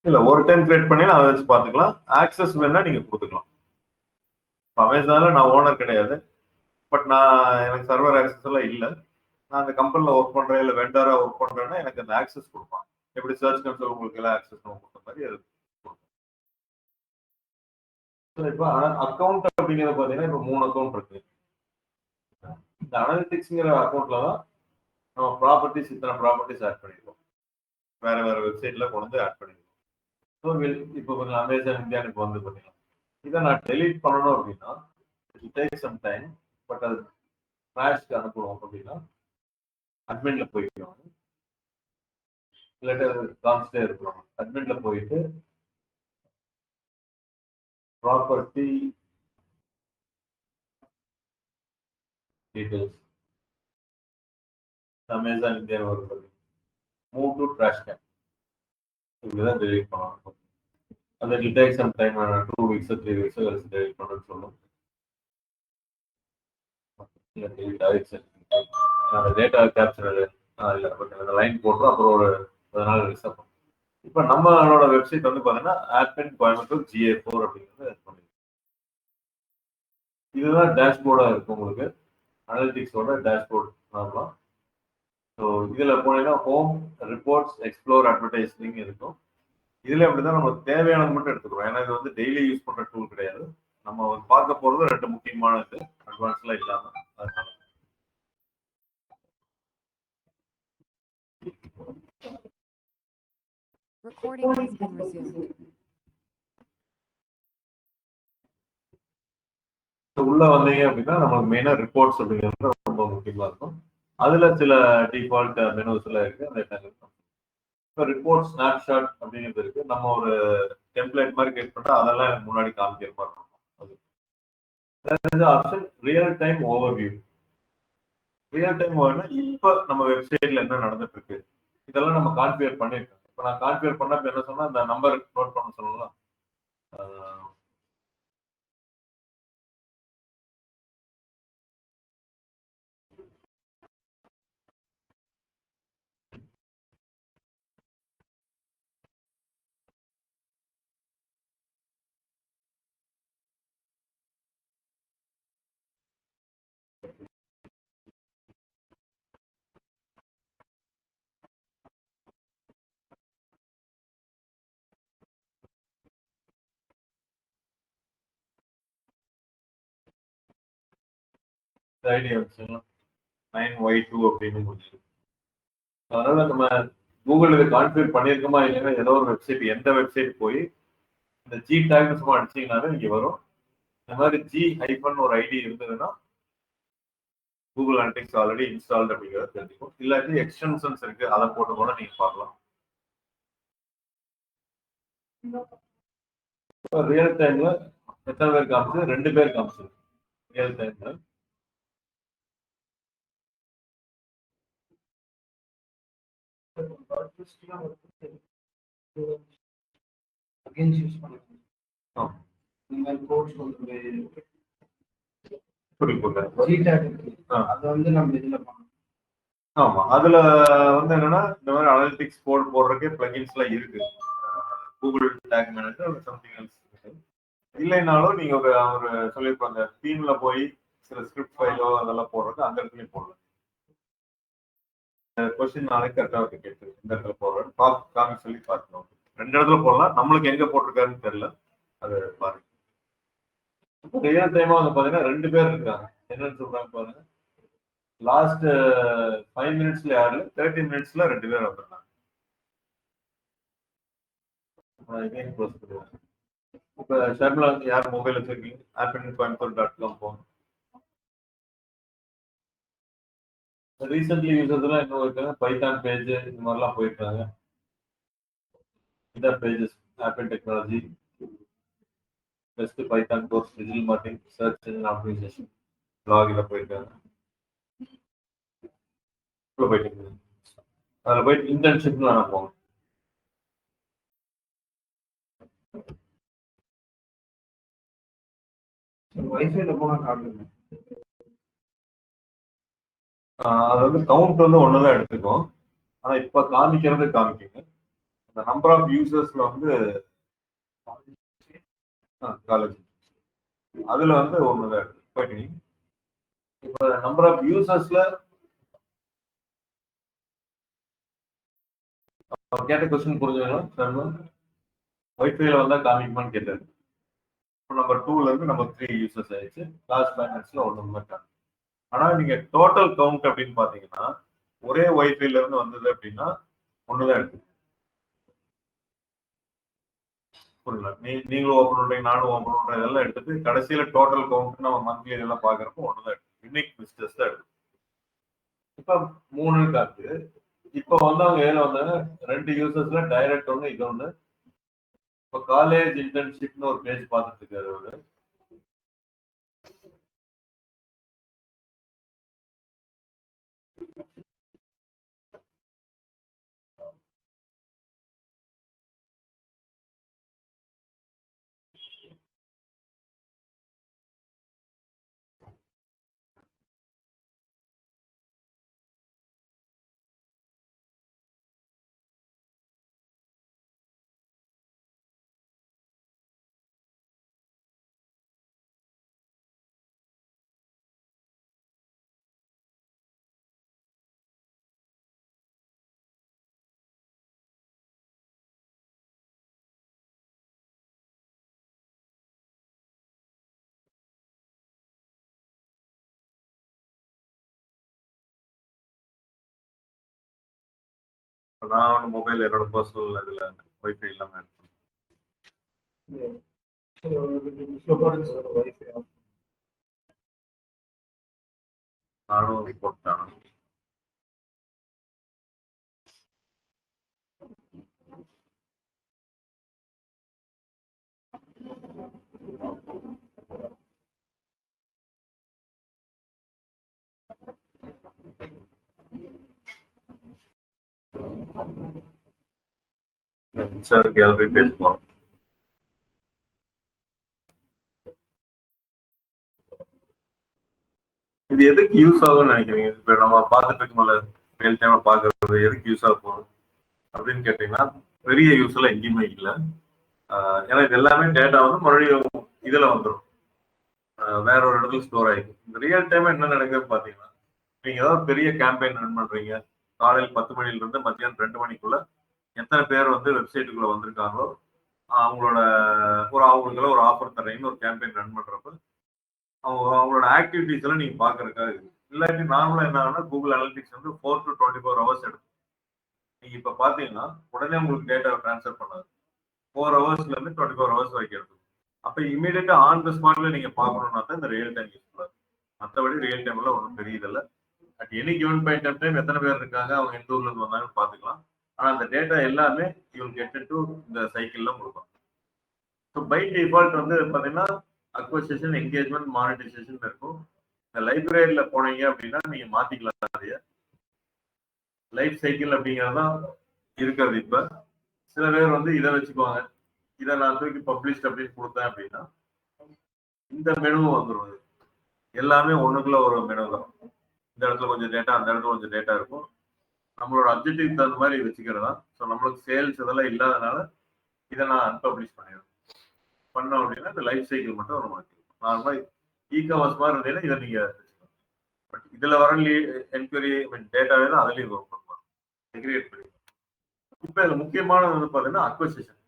இல்ல ஒரு டைம் கிரியேட் பண்ணி அதை வச்சு பாத்துக்கலாம். ஆக்சஸ் வேணா நீங்க கொடுத்துக்கலாம். அமேசான்ல நான் ஓனர் கிடையாது. பட் நான் எனக்கு சர்வர் ஆக்சஸ் எல்லாம் இல்லை. நான் அந்த கம்பெனில ஒர்க் பண்றேன் இல்லை வெண்டரா ஒர்க் பண்றேன்னா எனக்கு அந்த ஆக்சஸ் கொடுப்பாங்க. எப்படி சர்ச் கன்சோல் உங்களுக்கு எல்லாம் ஆக்சஸ் கொடுத்த மாதிரி அது இப்போ அக்கௌண்ட் அப்படிங்கிறது பாத்தீங்கன்னா இப்போ 3 அக்கௌண்ட் இருக்கு. இந்த அனலிட்டிக்ஸ்ங்கிற அக்கௌண்ட்ல தான் நம்ம ப்ராப்பர்ட்டிஸ் இத்தனை ப்ராப்பர்ட்டிஸ் ஆட் பண்ணிருக்கோம். வேற வேற வெப்சைட்ல கொண்டு வந்து ஆட் பண்ணிருக்கோம். ஸோ இப்போ கொஞ்சம் அமேசான் இந்தியாவுக்கு வந்து பார்த்தீங்கன்னா இதை நான் டெலீட் பண்ணணும் அப்படின்னா it take some time. But அது கிராஷ்க்கு அனுப்புவோம் அப்படின்னா அட்மின்ல போய்க்கணும். இல்லாட்டி அது காமிச்சிட்டே இருக்கிறோம். அட்மின்ல போயிட்டு ப்ராப்பர்ட்டி டீடைல்ஸ் அமேசான் இந்தியா வருது. மூவ் டு ட்ராஷ் கேன் இப்படிதான் டெலிட் பண்ணணும். அந்த it take some time 2 weeks 3 weeks கழிச்சு டெலிட் பண்ணணும்னு சொல்லும். அந்த டேட்டா கேப்சர் இல்லை பட் அந்த லைன் போட்டுரும். அப்புறம் ஒரு 10 நாள் ரிசர்வ் பண்ணும். இப்போ நம்மளோட வெப்சைட் வந்து பார்த்தீங்கன்னா ஆப்பின் கோயம்புத்தூர் GA4 அப்படிங்கிறது பண்ணிருக்கோம். இதுதான் டேஷ்போர்டா இருக்கும் உங்களுக்கு. அனலிட்டிக்ஸோட டேஷ்போர்ட் நார்மலா. ஸோ இதில் போனீங்கன்னா ஹோம், ரிப்போர்ட்ஸ், எக்ஸ்ப்ளோர், அட்வர்டைஸ்டிங் இருக்கும். இதுல அப்படிதான் நமக்கு தேவையானது மட்டும் எடுத்துக்கிறோம். ஏன்னா இது வந்து டெய்லி யூஸ் பண்ற டூல் கிடையாது. நம்ம பார்க்க போறது 2 முக்கியமானது, அட்வான்ஸ்லாம் இல்லாம. அதனால
Recording has been resumed.
உள்ள வந்தீங்க அப்படின்னா நமக்கு மெயினா ரிப்போர்ட்ஸ் அப்படிங்கிறது ரொம்ப முக்கியமா இருக்கும். அதுல சில டிஃபால்ட் மெனுஸ் எல்லாம் இருக்கு. அந்த இடத்துல இப்போ ரிப்போர்ட் ஸ்னாப்ஷாட் அப்படிங்கிறது இருக்கு. நம்ம ஒரு டெம்ப்ளேட் மாதிரி கிரியேட் பண்ணா அதெல்லாம் எனக்கு முன்னாடி காமிக்கிற மாதிரி இருக்கும். அது option real time overview. Real time ஓவர்னா இப்போ நம்ம வெப்சைட்ல என்ன நடந்துட்டு இருக்கு இதெல்லாம் நம்ம கான்ஃபிகர் பண்ணிருக்கோம். இப்போ நான் கான்ஃபிகர் பண்ண என்ன சொன்னா அந்த நம்பர் நோட் பண்ண சொல்லலாம். ஐடியா வச்சுக்கலாம் 9Y2 அப்படின்னு முடிச்சிருக்கு. அதனால நம்ம கூகுள் இது கான்ஃபிகர் பண்ணியிருக்கோமா இல்லைன்னா ஏதோ ஒரு வெப்சைட் எந்த வெப்சைட் போய் இந்த ஜி டேக் சும்மா அடிச்சீங்கன்னாலே இங்க வரும். இந்த மாதிரி ஜி ஹைபன் ஒரு ஐடி இருந்ததுன்னா கூகுள் அனலிட்டிக்ஸ் ஆல்ரெடி இன்ஸ்டால்ட் அப்படிங்கிறத தெரிஞ்சுக்கும். இல்லாட்டி எக்ஸ்டென்ஷன்ஸ் இருக்கு, அதை போட்டு கூட நீங்க பார்க்கலாம். ரியல் டைம்ல எத்தனை பேர் காமிச்சு? 2 பேர் காமிச்சு ரியல் டைம்ல.
அகைன்ஸ் யூஸ் பண்ணுங்க. இந்த மாதிரி கோட்ஸ் வந்து
புரியுது.
ஜிடாக் இருக்கு.
ஆ.
அது வந்து நம்ம இதுல பண்ணணும்.
ஆமா, அதுல வந்து என்னன்னா இந்த மாதிரி அனலிட்டிக்ஸ் போடுறதுக்கே பிளகின்ஸ் எல்லாம் இருக்கு. Google take manager something else இருக்கு. இல்லைனாலும் நீங்க ஒரு சொல்லியிருப்பாங்க தீம்ல போய் சில ஸ்கிரிப்ட் ஃபைலோ அதெல்லாம் போடுறது அந்த இடத்துலயும் போடலாம். கொஸ்டின் நாளைக்கு கரெக்டாக கேட்டு இந்த இடத்துல போடுறேன் காமி சொல்லி பார்க்கணும். 2 இடத்துல போடலாம். நம்மளுக்கு எங்க போட்டிருக்காருன்னு தெரியல, அது பாருங்க. ரியல் டைமா வந்து பாத்தீங்கன்னா 2 பேர் இருக்காங்க. என்னன்னு சொல்றாங்க பாருங்க. லாஸ்ட் 5 மினிட்ஸ்ல யாரு 30 மினிட்ஸ்ல 2 பேர் வந்துருக்காங்க. இப்ப ஷர்மிளா வந்து யார் மொபைல் வச்சிருக்கீங்க? appincoimbatore.com போங்க. ரீசென்ட்லி யூசர்ஸ் எல்லாம் இன்னும் இருக்காங்க. பைத்தான் பேஜ் இந்த மாதிரிலாம் போயிருக்காங்க. இந்த pages Apple technology best Python course digital marketing search engine optimisation லாகில போயிருக்காங்க. போயிட்டு அதில் போயிட்டு இன்டர்ன்ஷிப்னு வேணா போங்க.
வைஃபைல போனா காட்டுங்க.
அது வந்து கவுண்ட் வந்து ஒண்ணுதான் எடுத்துக்கும். ஆனா இப்ப காமிக்குங்க. இந்த நம்பர் ஆஃப் யூசர்ஸ்ல வந்து காலேஜ் அதுல வந்து ஒண்ணுதான் எடுத்து போயிட்டீங்க. இப்ப நம்பர் ஆஃப் யூசர்ஸ்ல கேட்ட கொஸ்டின் புரிஞ்சுங்களா? வைஃபைல வந்தா காமிக்குமான்னு கேட்டாரு. நம்பர் 2ல இருந்து நம்பர் 3 யூசர்ஸ் ஆயிடுச்சு. லாஸ்ட் 5 மினிட்ஸ்ல ஒண்ணு மட்டும். ஆனா நீங்க டோட்டல் கவுண்ட் அப்படின்னு பாத்தீங்கன்னா ஒரே வைஃபைல இருந்து வந்தது அப்படின்னா ஒண்ணுதான் இருக்கு. புரியல. நீங்களும் ஓப்பன் பண்றீங்க, நானும் ஓப்பன் பண்றேன், இதெல்லாம் எடுத்துட்டு கடைசியில டோட்டல் கவுண்ட் நம்ம மந்த்லி இதெல்லாம் பாக்குறப்போ ஒண்ணுதான் இருக்கு. யூனிக் விசிட்டர்ஸ் தான் இருக்கு. இப்ப 3 காட்டு. இப்ப வந்தவங்க ஏழு வந்தாங்க. 2 யூசர்ஸ்ல டைரக்ட் ஒண்ணு இது ஒண்ணு. இப்ப காலேஜ் இன்டர்ன்ஷிப்னு ஒரு பேஜ் பார்த்துட்டு இருக்காரு அவரு. நான் மொபைல் என்னோட பர்சனல் இதுல வைஃபை இல்லாம நானும் போட்டானு. சார் கேலரி பேசுவோம். இது எதுக்கு யூஸ் ஆகும்னு நினைக்கிறீங்க? இப்ப நம்ம பார்த்துட்டு இருக்கோம்ல ரியல் டைம்ல பாக்குறது எதுக்கு யூஸ் ஆக போகுது அப்படின்னு கேட்டீங்கன்னா பெரிய யூஸ் எல்லாம் எங்கேயுமே இல்லை. ஏன்னா இது எல்லாமே டேட்டா வந்து மறுபடியும் இதுல வந்துடும், வேற ஒரு இடத்துல ஸ்டோர் ஆகிடும். இந்த ரியல் டைம் என்ன நடக்குதுன்னு பாத்தீங்கன்னா நீங்க ஏதாவது பெரிய கேம்பெயின் ரன் பண்றீங்க. காலையில் 10 மணில இருந்து மத்தியானம் 2 மணிக்குள்ள எத்தனை பேர் வந்து வெப்சைட்டுக்குள்ள வந்திருக்காங்களோ அவங்களோட அவங்களுக்குள்ள ஒரு ஆஃபர் தரீங்கன்னு ஒரு கேம்பெயின் ரன் பண்றப்ப அவங்களோட ஆக்டிவிட்டிஸ் எல்லாம் நீங்க பாக்குறதுக்காக இருக்கு. இல்லாட்டி நார்மலா என்ன ஆகுனா கூகுள் அனலிட்டிக்ஸ் வந்து 4 to 24 ஹவர்ஸ் எடுக்கும். நீங்க இப்ப பாத்தீங்கன்னா உடனே உங்களுக்கு டேட்டா டிரான்ஸ்ஃபர் பண்ணாது. 4 ஹவர்ஸ்ல இருந்து 24 ஹவர்ஸ் வரைக்கும் எடுக்கும். அப்ப இமீடியட்டா ஆன் த ஸ்பாட்ல நீங்க பாக்கணும்னா தான் இந்த ரியல் டைம் யூஸ் பண்ணலாம். மற்றபடி ரியல் டைம்ல ஒன்றும் பெரியதில்லை. At any given point of time எத்தனை பேர் இருக்காங்க, அவங்க எந்த ஊர்ல இருந்து வந்தாங்கன்னு பாத்துக்கலாம். ஆனா அந்த டேட்டா எல்லாமே யூ கெட் டு இந்த சைக்கிள்ல கொடுக்கும். ஸோ பை டிஃபால்ட் வந்து பாத்தீங்கன்னா அக்வசிஷன், என்கேஜ்மெண்ட், மானிட்டைசேஷன் இருக்கும். இந்த லைப்ரரியில போனீங்க அப்படின்னா நீங்க மாத்திக்கலாம். நிறைய லைஃப் சைக்கிள் அப்படிங்கறதுதான் இருக்கிறது. இப்ப சில பேர் வந்து இதை வச்சுக்குவாங்க. இதை நான் தூக்கி பப்ளிஷ் அப்படின்னு கொடுத்தேன் அப்படின்னா இந்த மெனுவும் வந்துடும். எல்லாமே ஒண்ணுக்குள்ள ஒரு மெனு தான். இந்த இடத்துல கொஞ்சம் டேட்டா, அந்த இடத்துல கொஞ்சம் டேட்டா இருக்கும். நம்மளோட அப்ஜெக்டிவ் தகுந்த மாதிரி வச்சுக்கிறதா. ஸோ நம்மளுக்கு சேல்ஸ் இதெல்லாம் இல்லாதனால இதை நான் அன்பப்ளிஷ் பண்ணிடுறேன். பண்ணோம் அப்படின்னா இந்த லைஃப் சைக்கிள் மட்டும் நம்ம மாற்றிருக்கோம். நார்மலா இ-காமர்ஸ் மாதிரி இருந்தீங்கன்னா இதை நீங்க பட் இதுல வர என்கொயரி டேட்டாவே தான் அதுலயும் ஒர்க் பண்ணுவாங்க. செக்ரிகேட் பண்ணி. இப்ப இதுல முக்கியமானது வந்து பாத்தீங்கன்னா அக்வசிஷன்.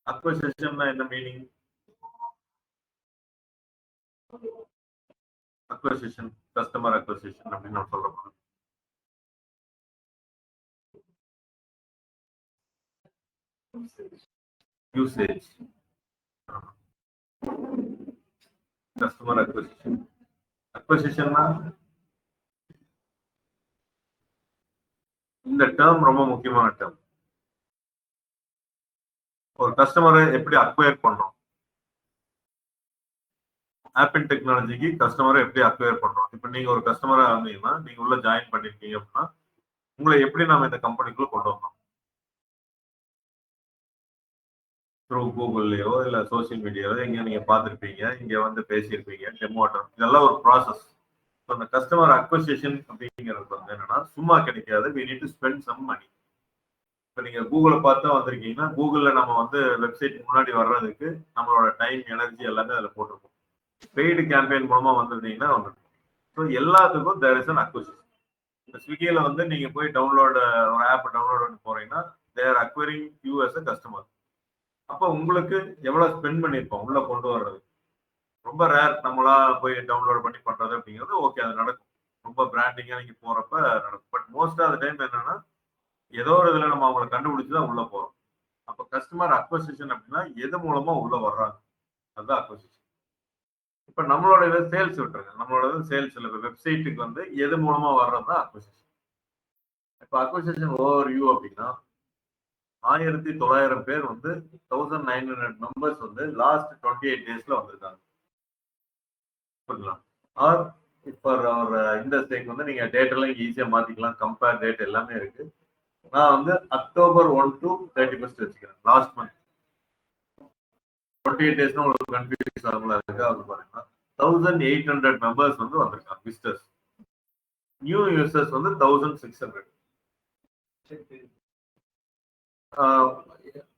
அக்வசிஷன்னா என்ன மீனிங்? அக்வசிஷன், கஸ்டமர் அக்வசிஷன் அப்படின்னு நான் சொல்ல போறேன். Usage, customer acquisition. அக்வசிஷன்னா இந்த டேர்ம் ரொம்ப முக்கியமான டேர்ம். ஒரு கஸ்டமரை எப்படி அக்வயர் பண்றோம்? ஆப்பிள் டெக்னாலஜிக்கு கஸ்டமரை எப்படி அக்வயர் பண்றோம்? இப்போ நீங்க ஒரு கஸ்டமரா இருந்தீங்கன்னா நீங்க உள்ள ஜாயின் பண்ணிருக்கீங்க அப்படின்னா உங்களை எப்படி நாம இந்த கம்பெனிக்குள்ள கொண்டு வந்தோம்? த்ரூ கூகுள்லயோ இல்ல சோசியல் மீடியாவோ எங்க நீங்க பார்த்துருப்பீங்க, இங்க வந்து பேசியிருப்பீங்க, டெமோ அட்டன், இதெல்லாம் ஒரு ப்ராசஸ். அந்த கஸ்டமர் அக்வசிஷன் அப்படிங்கிறது வந்து என்னன்னா சும்மா கிடைக்காது. we need to spend some money. இப்போ நீங்க கூகுளை பார்த்து வந்திருக்கீங்கன்னா கூகுள்ல நம்ம வந்து வெப்சைட் முன்னாடி வர்றதுக்கு நம்மளோட டைம், எனர்ஜி எல்லாமே அதில் போட்டிருக்கோம். பெய்டு கேம்பெயின் மூலமா வந்திருந்தீங்கன்னா வந்துருக்கும். ஸோ எல்லாத்துக்கும் தேர் இஸ் அன் அக்வசிஷன். இப்போ ஸ்விக்கியில வந்து நீங்க போய் டவுன்லோட் ஒரு ஆப் டவுன்லோட் பண்ணி போறீங்கன்னா they're acquiring you as a customer. அப்போ உங்களுக்கு எவ்வளவு ஸ்பெண்ட் பண்ணியிருப்போம் உள்ள கொண்டு வர்றது. ரொம்ப ரேர் நம்மளா போய் டவுன்லோட் பண்ணி பண்றது அப்படிங்கிறது. ஓகே, அது நடக்கும். ரொம்ப பிராண்டிங்கா நீங்க போறப்ப நடக்கும். பட் மோஸ்ட் ஆஃப் டைம் என்னன்னா ஏதோ ஒரு இதுல நம்ம அவங்களை கண்டுபிடிச்சுதான் உள்ள போறோம். அப்ப கஸ்டமர் அக்வசிஷன் அப்படின்னா எது மூலமா உள்ள வர்றாங்க, அதுதான் அக்வசிஷன். இப்ப நம்மளோட சேல்ஸ் விட்டுருங்க. நம்மளோட சேல்ஸ் இல்லை, வெப்சைட்டுக்கு வந்து எது மூலமா வர்றதுதான் அக்வசிஷன். இப்ப அக்வசிஷன் ஓவர் வியூ அப்படின்னா 1900 பேர் வந்து 1900 மெம்பர்ஸ் வந்து லாஸ்ட் 28 டேஸ்ல வந்திருக்காங்க. ஆர் இப்போ ஒரு இந்த ஸ்டேக் வந்து நீங்க டேட் எல்லாம் ஈஸியா மாத்திக்கலாம். கம்பேர் டேட் எல்லாமே இருக்கு. நான் வந்து October 1 to 31 வச்சுக்கிறேன். லாஸ்ட் மந்த் 28 டேஸ்னா உங்களுக்கு கன்ஃபியூஸ் ஆகும்ல. அதுக்காக வந்து பாருங்கன்னா 1800 மெம்பர்ஸ் வந்து வந்திருக்காங்க விசிட்டர்ஸ். நியூ யூசர்ஸ் வந்து 1600.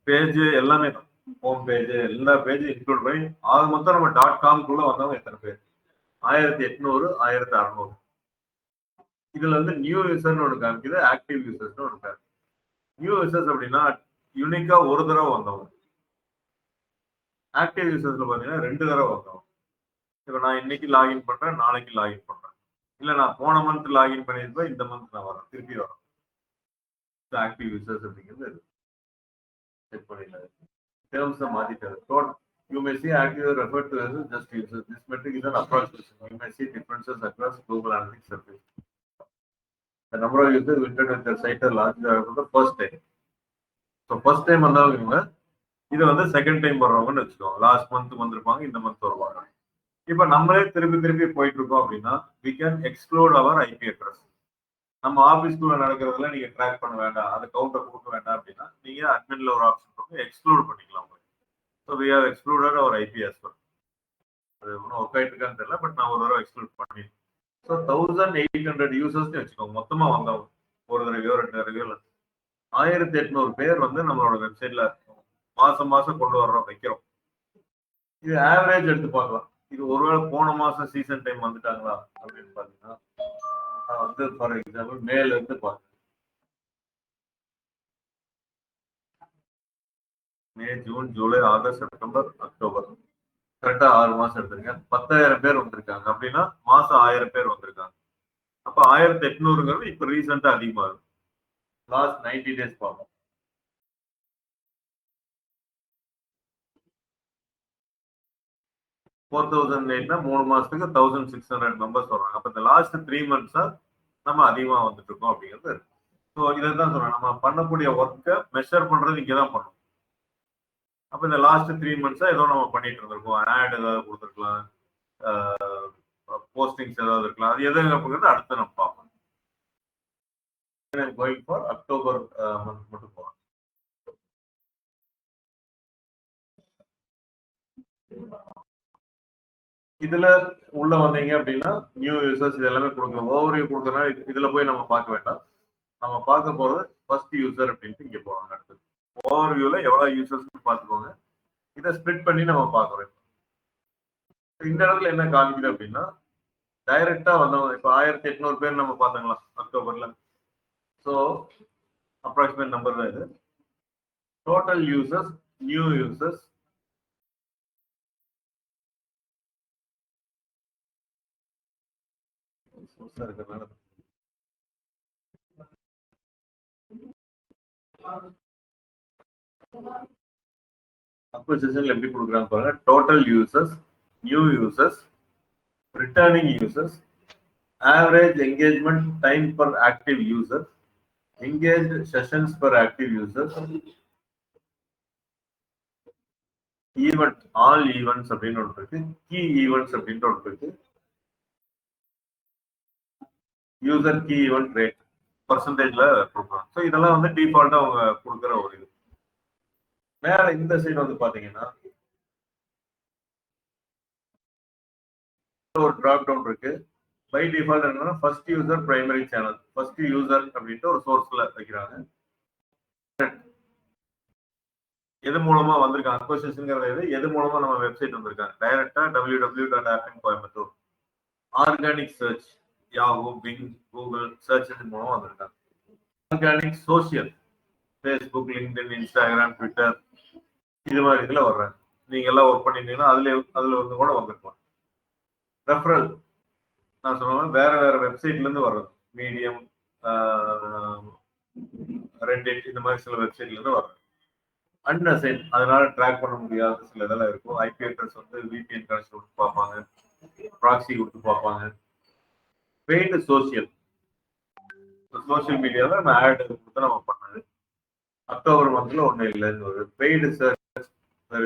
பேஜ் எல்லாமே தான். ஹோம் பேஜ் எல்லா பேஜும் இன்க்ளூட் பண்ணி ஆக மொத்தம் நம்ம .com-குள்ள வந்தவங்க எத்தனை பேர்? 1800, 1600. இதுல வந்து நியூ யூசர்னு ஒன்று காமிக்குது, ஆக்டிவ் யூசர்ஸ்னு ஒன்று காமிக்குது. நியூ யூசர்ஸ் அப்படின்னா யூனிக்கா ஒரு தடவை வந்தவங்க. ஆக்டிவ் யூசர்ஸ்ல பாத்தீங்கன்னா 2 தடவை வந்தவங்க. இப்போ நான் இன்னைக்கு லாகின் பண்றேன், நாளைக்கு லாகின் பண்றேன், இல்ல நான் போன மந்த் லாகின் பண்ணியிருப்பேன், இந்த மந்த் நான் வரேன், திருப்பி வரேன். ஆக்டிவ் யூசர்ஸ் அப்படிங்கிறது செக் பண்ணிடலாம். terms மாத்திட்டாரு. You may see active referred to as just users. This metric is an approximation. You may see differences across Google Analytics surface. The number of users visited with their site are largely for the first time. So first time வந்தவங்க இது வந்து second time வர்றவங்கன்னு வச்சுக்கோங்க. Last month வந்திருப்பாங்க, இந்த month வருவாங்க. இப்ப நம்மளே திருப்பி திருப்பி போயிட்டு இருக்கோம் அப்படின்னா we can exclude our IP address. நம்ம ஆபீஸ்க்குள்ள நடக்கிறதுல நீங்க ட்ராக் பண்ண வேண்டாம், அது கவுண்டர் கொடுக்க வேண்டாம் அப்படின்னா நீங்க அட்மின்ல ஒரு ஆப்ஷன் இருக்கு, எக்ஸ்க்ளூட் பண்ணிக்கலாம். So we have excluded our IP as well. அது ஒன்றும் ஒர்க் ஆயிட்டு இருக்கான்னு தெரியல, பட் நான் ஒரு தடவை எக்ஸ்க்ளூட் பண்ணிட்டேன். ஸோ 1800 யூசர்ஸ்னு வச்சுக்கோங்க. மொத்தமா வந்தவங்க ஒரு தடவையோ 2 தடவையோ 1800 பேர் வந்து நம்மளோட வெப்சைட்ல மாசம் மாசம் கொண்டு வர்றோம், வைக்கிறோம். இது ஆவரேஜ் எடுத்து பார்க்கலாம். இது ஒருவேளை போன மாசம் சீசன் டைம் வந்துட்டாங்களா அப்படின்னு பாத்தீங்கன்னா நான் வந்து ஃபார் எக்ஸாம்பிள் மேல இருந்து பார்த்தேன். May, June, July, August, September, October, கரெக்டா 6 மாசம் எடுத்துருங்க. 10,000 பேர் வந்திருக்காங்க அப்படின்னா மாசம் 1000 பேர் வந்திருக்காங்க. அப்ப 1800ங்கிறது இப்ப ரீசெண்டா அதிகமா இருக்கு. லாஸ்ட் 90 டேஸ் பார்ப்போம். 4008னா 3 மாசத்துக்கு 1600 மெம்பர்ஸ் வர்றாங்க. அப்ப இந்த லாஸ்ட் 3 மந்த்ஸா நம்ம அதிகமா வந்துட்டு இருக்கோம் அப்படிங்கிறது இருக்கு. ஸோ இதைதான் சொல்றேன், நம்ம பண்ணக்கூடிய ஒர்க்கை மெஷர் பண்றது இங்கதான் பண்ணணும். அப்ப இந்த லாஸ்ட் 3 மந்த்ஸா ஏதோ நம்ம பண்ணிட்டு இருந்திருக்கோம். ஆட் ஏதாவது கொடுத்துருக்கலாம், போஸ்டிங்ஸ் ஏதாவது இருக்கலாம். அது எது அப்படிங்கிறது அடுத்து நம்ம பார்ப்போம். கோயிங் ஃபார் அக்டோபர் மந்த் மட்டும் போகலாம். இதுல உள்ள வந்தீங்க அப்படின்னா நியூ யூசர்ஸ் இது எல்லாமே கொடுக்கணும். ஓவர்வியூ கொடுக்கறதுனால இதுல போய் நம்ம பார்க்க வேண்டாம். நம்ம பார்க்க போறது ஃபர்ஸ்ட் யூசர் அப்படின்ட்டு இங்க போவாங்க. அடுத்தது ஓவர்வியூல எவ்வளவு யூசர்ஸ் பார்த்துக்கோங்க. இதை ஸ்பிளிட் பண்ணி நம்ம பார்க்குறோம். இந்த இடத்துல என்ன காமிக்குது அப்படின்னா டைரக்டா வந்தவங்க இப்போ 1800 பேர் நம்ம பார்த்தாங்களா அக்டோபர்ல. ஸோ அப்ராக்சிமேட் நம்பர் தான் இது. டோட்டல் யூசர்ஸ், நியூ யூசர்ஸ், அக்விசிஷன்ல எப்படி கொடுக்குறாங்க பாருங்க. Total users, new users, returning users, average engagement time per active user, engaged sessions per active users, event, all events அப்படின்னு ஒன்று இருக்கு, key events அப்படின்ற ஒன்று இருக்கு, யூசர் கீ ஈவெண்ட் ரேட் பர்சன்டேஜ்ல கொடுக்குறாங்க. ஸோ இதெல்லாம் வந்து டிஃபால்ட்டா அவங்க கொடுக்குற ஒரு இது. மேல இந்த சைடு வந்து பாத்தீங்கன்னா ஒரு டிராப் டவுன் இருக்கு. பை டிஃபால்ட் என்னன்னா first user primary channel, first user அப்படின்ட்டு ஒரு சோர்ஸ்ல வைக்கிறாங்க. எது மூலமா வந்திருக்காங்க அக்விசிஷன்ங்கிறது எது மூலமா நம்ம வெப்சைட் வந்திருக்காங்க டைரக்டா www.appincoimbatore organic search, Yahoo, Bing, Google search engine மூலமா வந்திருக்காங்க. Organic social, Facebook, LinkedIn, Instagram, Twitter இது மாதிரி இதுல வர்றாங்க. நீங்க எல்லாம் ஒர்க் பண்ணிட்டீங்கன்னா அதுல வந்து கூட வந்திருக்கலாம். ரெஃபரல் நான் சொன்ன வேற வேற வெப்சைட்ல இருந்து வர்றது, மீடியம், ரெடிட் இந்த மாதிரி சில வெப்சைட்ல இருந்து வர்றது. அன்அசைன் அதனால ட்ராக் பண்ண முடியாத சில இதெல்லாம் இருக்கும். ஐபி அட்ரஸ் வந்து விபிஎன் கனெக்ஷன் கொடுத்து பார்ப்பாங்க, ப்ராக்ஸி கொடுத்து பார்ப்பாங்க. பெய்டு சோசியல், சோசியல் மீடியாவில் நம்ம ஆட் கொடுத்து நம்ம பண்ணது. அக்டோபர் மந்த்ல ஒன்றும் இல்லைன்னு ஒரு பெய்டு சர்ச்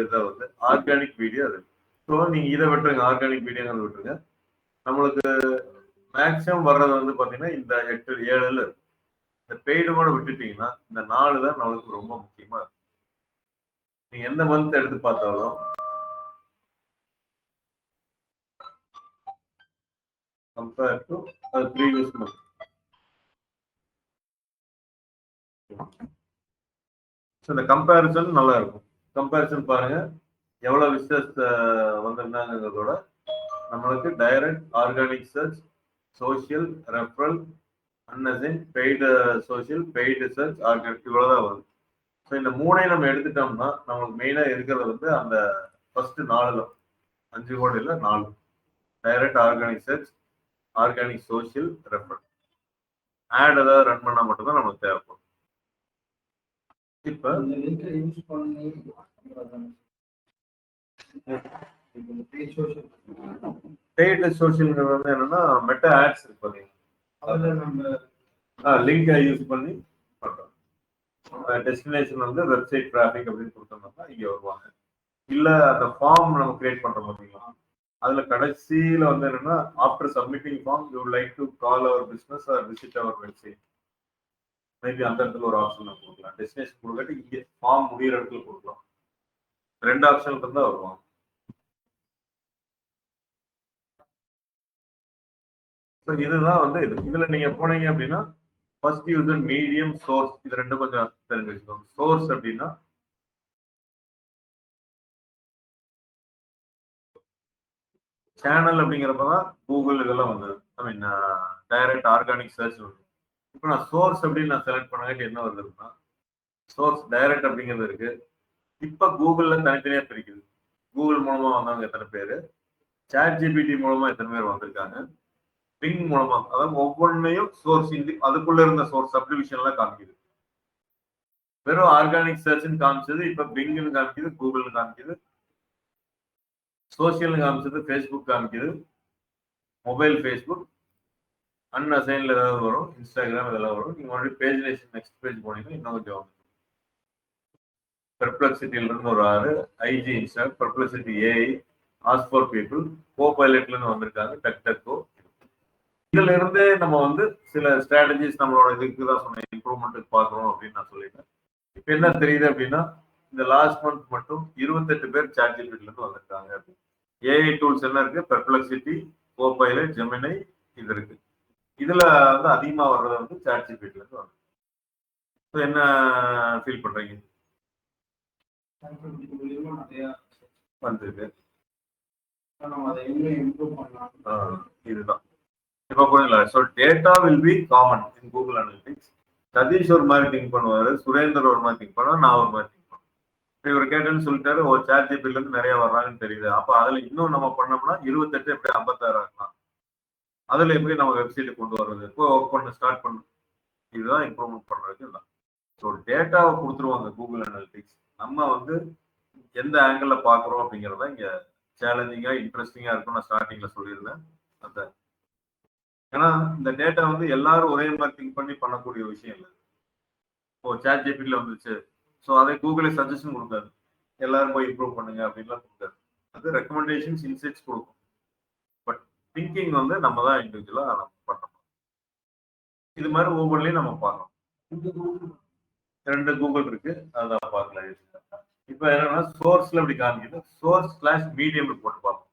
இதை வந்து ஆர்கானிக் வீடியோ அது. ஸோ நீங்க இதை விட்டுருங்க, ஆர்கானிக் வீடியோங்கிறத விட்டுருங்க. நம்மளுக்கு மேக்சிமம் வர்றது வந்து பாத்தீங்கன்னா இந்த 8-7 இந்த பெய்டு கூட விட்டுட்டீங்கன்னா இந்த 4 தான் நம்மளுக்கு ரொம்ப முக்கியமா இருக்கும். நீங்க எந்த மந்த் எடுத்து பார்த்தாலும் கம்பேர் டு ப்ரீவியஸ் மந்த் இந்த கம்பேரிசன் நல்லா இருக்கும். கம்பேரிசன் பாருங்க எவ்வளவு விசிட்டர்ஸ் வந்திருந்தாங்கிறதோட நம்மளுக்கு direct, organic search, social, referral, unassigned, paid social, paid search, organic இவ்வளவுதான் வரும். ஸோ இந்த மூணையும் நம்ம எடுத்துட்டோம்னா நம்மளுக்கு மெயினா இருக்கிறது வந்து அந்த ஃபர்ஸ்ட் 4 5 கோடி இல்லை 4 direct, organic search, organic social, referral. Ad ஏதாவது ரன் பண்ணா மட்டும்தான் நமக்கு தேவைப்படும். இப்ப
யூஸ் பண்ணி
பெய்டு சோசியல்ங்கிறது வந்து என்னன்னா மெட்டா ஆட்ஸ் இருக்கு பாத்தீங்கன்னா, லிங்கை யூஸ் பண்ணி பண்றோம். டெஸ்டினேஷன் வந்து வெப்சைட் டிராபிக் அப்படின்னு கொடுத்தோம்னா இங்க வருவாங்க. இல்ல அந்த ஃபார்ம் நம்ம கிரியேட் பண்றோம் பாத்தீங்களா, அதுல கடைசியில வந்து என்னன்னா after submitting form you like to call our business or visit our website, maybe அந்த இடத்துல ஒரு ஆப்ஷன் நம்ம கொடுக்கலாம். டெஸ்டினேஷன் கொடுக்காட்டி இங்கே ஃபார்ம் முடிகிற இடத்துல கொடுக்கலாம். 2 ஆப்ஷன் இருந்தா வருவாங்க. இதுதான் வந்து இதுல நீங்க போனீங்க அப்படின்னா ஃபர்ஸ்ட் யூசர், மீடியம், சோர்ஸ் இது ரெண்டும் கொஞ்சம் தெரிஞ்சு வச்சுக்கோங்க. சோர்ஸ் அப்படின்னா சேனல் அப்படிங்கிறப்பதான் கூகுள் இதெல்லாம் வந்தது. ஐ மீன் டைரக்ட் ஆர்கானிக் சர்ச் வருது. இப்போ நான் சோர்ஸ் அப்படின்னு நான் செலக்ட் பண்ணாட்டி என்ன வருதுன்னா சோர்ஸ் டைரக்ட் அப்படிங்கிறது இருக்கு. இப்ப கூகுள்ல தனித்தனியா பிரிக்குது. கூகுள் மூலமா வந்தவங்க எத்தனை பேரு, சாட் ஜிபிடி மூலமா எத்தனை பேர் வந்திருக்காங்க, பிங் மூலமா, அதாவது ஒவ்வொன்றையும் சோர்ஸ் அதுக்குள்ள இருந்த சோர்ஸ் சப்டிவிஷன்லாம் காமிக்குது. வெறும் ஆர்கானிக் சர்ச்னு காமிச்சது இப்ப பிங்னு காமிக்குது, கூகுள்னு காமிக்குது, சோசியல்னு காமிச்சது ஃபேஸ்புக் காமிக்குது, மொபைல் ஃபேஸ்புக், அன்அசைன்ல ஏதாவது வரும், இன்ஸ்டாகிராம் இதெல்லாம் வரும். நீங்க மறுபடியும் பேஜ் லேஷன் நெக்ஸ்ட் பேஜ் போனீங்கன்னா இன்னும் கொஞ்சம் பெர்ப்ளெக்சிட்டில இருந்து ஒரு 6, IG Insta, Perplexity AI, ask for people, கோபைலட்ல இருந்து வந்திருக்காங்க, டக்டக்கோ. இதுல இருந்து நம்ம வந்து சில ஸ்ட்ராட்டஜிஸ் நம்மளோட இதுக்கு தான் சொன்னேன், இம்ப்ரூவ்மெண்ட்டுக்கு பார்க்கணும் அப்படின்னு நான் சொல்லிட்டேன். இப்ப என்ன தெரியுது அப்படின்னா இந்த லாஸ்ட் மந்த் மட்டும் 28 பேர் சாட் ஜிபிடில இருந்து வந்திருக்காங்க. ஏஐ டூல்ஸ் என்ன இருக்கு? பெர்ப்ளெக்சிட்டி, கோபைலட், ஜெமினி இது இருக்கு. இதுல வந்து அதிகமா வர்றது வந்து சாட் ஜிபிடில இருந்து வருது. ஸோ என்ன ஃபீல் பண்றீங்க?
மூலியமா நிறைய
வந்திருக்கு.
நம்ம அதை இன்னும் இம்ப்ரூவ் பண்ணலாம்.
இதுதான் இப்போ புரியுங்களா? So data will become in Google analytics. Satish ஒரு மாதிரி திங்க் பண்ணுவாரு, சுரேந்தர் ஒரு மாதிரி திங்க் பண்ணுவார், நான் ஒரு மாதிரி திங்க் பண்ணுவேன். இவர் கேட்டேன்னு சொல்லிட்டாரு, ஒரு சாட் ஜிபில இருந்து நிறைய வர்றாங்கன்னு தெரியுது. அப்ப அதுல இன்னும் நம்ம பண்ணோம்னா 28 எப்படி 56 ஆகலாம், அதுல எப்படி நம்ம வெப்சைட் கொண்டு வர்றது, இப்போ ஒர்க் பண்ண ஸ்டார்ட் பண்ணணும். இதுதான் இம்ப்ரூவ்மெண்ட் பண்றதுக்கு இல்லை. ஸோ டேட்டாவை கொடுத்துருவாங்க கூகுள் அனலிட்டிக்ஸ். நம்ம வந்து எந்த ஆங்கிள் பாக்குறோம் அப்படிங்கறத இங்க சேலஞ்சிங்கா இன்ட்ரெஸ்டிங்கா இருக்கும். நான் ஸ்டார்டிங்ல சொல்லியிருந்தேன். அந்த ஏன்னா இந்த டேட்டா வந்து எல்லாரும் ஒரே மாதிரி திங்க் பண்ணி பண்ணக்கூடிய விஷயம் இல்லை. இப்போ சாட் ஜிபிடில வந்துச்சு, ஸோ அதை கூகுளே சஜஷன் கொடுக்காது, எல்லாரும் போய் இம்ப்ரூவ் பண்ணுங்க அப்படின்லாம் கொடுக்காது. அது ரெக்கமெண்டேஷன்ஸ், இன்சைட்ஸ் கொடுக்கும். பட் திங்கிங் வந்து நம்ம தான் இண்டிவிஜுவலா நம்ம பண்ணணும். இது மாதிரி ஒவ்வொன்றையும் நம்ம பார்க்கணும். ரெண்டு கூகுள் இருக்கு, அதான் பார்க்கலாம். இப்போ என்னன்னா சோர்ஸ்ல அப்படி காமிக்குது, சோர்ஸ் ஸ்லாஷ் மீடியம் போட்டு பார்ப்போம்.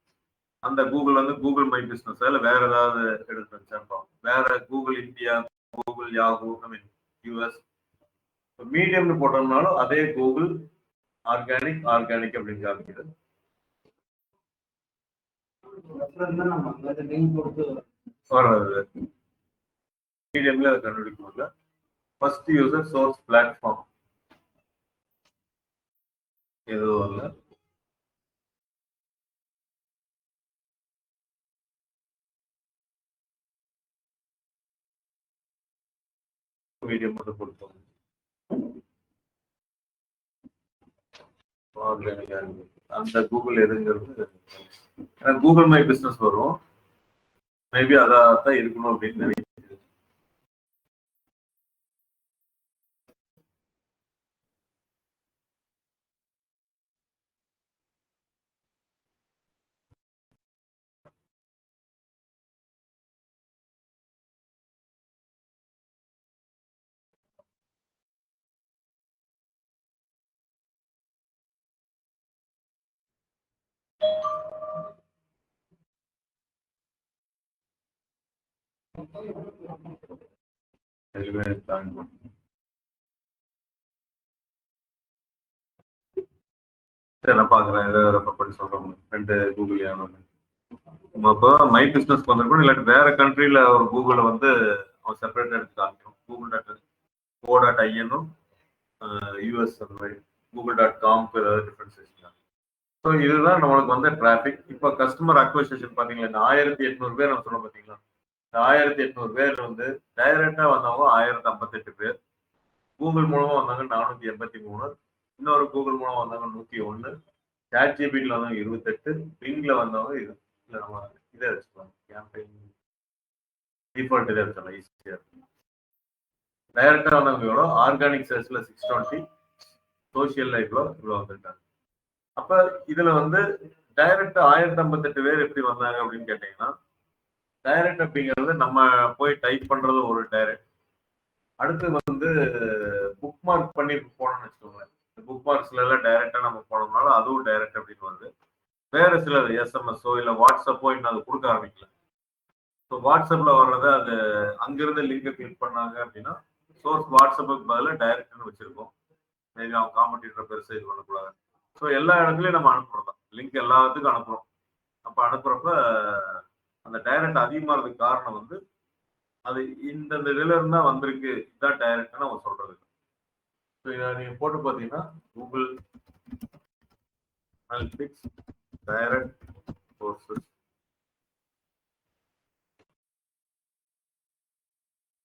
அந்த கூகுள் வந்து கூகுள் மை பிசினஸ் இல்ல வேற ஏதாவது எடுத்து வச்சான்னு பார்ப்போம். வேற கூகுள் இந்தியா, கூகுள் யாஹூ, ஐ மீன் யூஎஸ். மீடியம்னு போட்டோம்னாலும் அதே கூகுள் ஆர்கானிக் அப்படின்னு காமிக்குது. வர்றது மீடியம்ல அதை கண்டுபிடிக்கல. ஃபர்ஸ்ட் யூசர் சோர்ஸ் பிளாட்ஃபார்ம் எதுவும் இல்லை. மீடியம் மட்டும் கொடுத்தோம். அந்த கூகுள் எதுங்கிறது கூகுள் மை பிசினஸ் வரும். மேபி அதான் இருக்கணும் அப்படின்னு நினைக்கிறேன். நான் பாக்குறேன், ரெஃபர் பண்ணி சொல்றேன். ரெண்டு கூகுள் இப்போ மை பிசினஸ் வந்திருக்கணும், இல்லாட்டி வேற கண்ட்ரில ஒரு கூகுளை வந்து அவன் செப்பரேட் எடுத்து காமிக்கணும். கூகுள் .co.in யூஎஸ் அந்த மாதிரி google.com ஏதாவது டிஃபரன்ஸ். ஸோ இதுதான் நம்மளுக்கு வந்து டிராபிக். இப்போ கஸ்டமர் அக்வசிஷன் பாத்தீங்களா, இந்த 1800 பேர் நம்ம சொன்னோம் பாத்தீங்களா, இந்த 1800 பேர் வந்து டைரக்டா வந்தவங்க 1058 பேர், கூகுள் மூலமா வந்தாங்க 483, இன்னொரு கூகுள் மூலம் வந்தவங்க 101, சாட் ஜிபிடில வந்தவங்க 28, பிங்ல வந்தவங்க இல்லை நம்ம இதே வச்சுக்கலாம், கேம்பெயின் டிஃபால்ட் இதே வச்சுக்கலாம், ஈஸியா இருக்கும். டைரக்டா வந்தவங்க எவ்வளோ, ஆர்கானிக் சர்ச்ல 620, சோசியல் லைஃப்ல இவ்வளோ வந்துருக்காங்க. அப்ப இதுல வந்து டைரக்ட் 1058 பேர் எப்படி வந்தாங்க அப்படின்னு கேட்டீங்கன்னா, டைரக்ட் அப்படிங்கிறது நம்ம போய் டைப் பண்றது ஒரு டைரக்ட். அடுத்து வந்து புக் மார்க் பண்ணி போனோம்னு வச்சுக்கோங்களேன். புக் மார்க்ஸ்ல எல்லாம் டைரக்டா நம்ம போனோம்னால அதுவும் டைரக்ட் அப்படின்னு வருது. வேற சில எஸ்எம்எஸ்ஓ இல்ல வாட்ஸ்அப்போ இன்னும் அது கொடுக்க ஆரம்பிக்கல. ஸோ வாட்ஸ்அப்ல வர்றதை அது அங்கிருந்து லிங்கை கிளிக் பண்ணாங்க அப்படின்னா சோர்ஸ் வாட்ஸ்அப்புக்கு பதிலாக டைரக்ட்னு வச்சிருக்கோம். மேபி அவங்க காம்படிட்டர் பெருசா இது பண்ணக்கூடாது. ஸோ எல்லா இடத்துலையும் நம்ம அனுப்புறோம் தான், லிங்க் எல்லாத்துக்கும் அனுப்புறோம். அப்போ அனுப்புறப்ப அந்த டைரக்ட் அதிகமாகிறதுக்கு காரணம் வந்து அது இந்த இதுல இருந்தா வந்திருக்கு, இதுதான் டைரக்ட்னு அவங்க சொல்றது. ஸோ இதை நீங்க போட்டு பார்த்தீங்கன்னா Google analytics direct sources.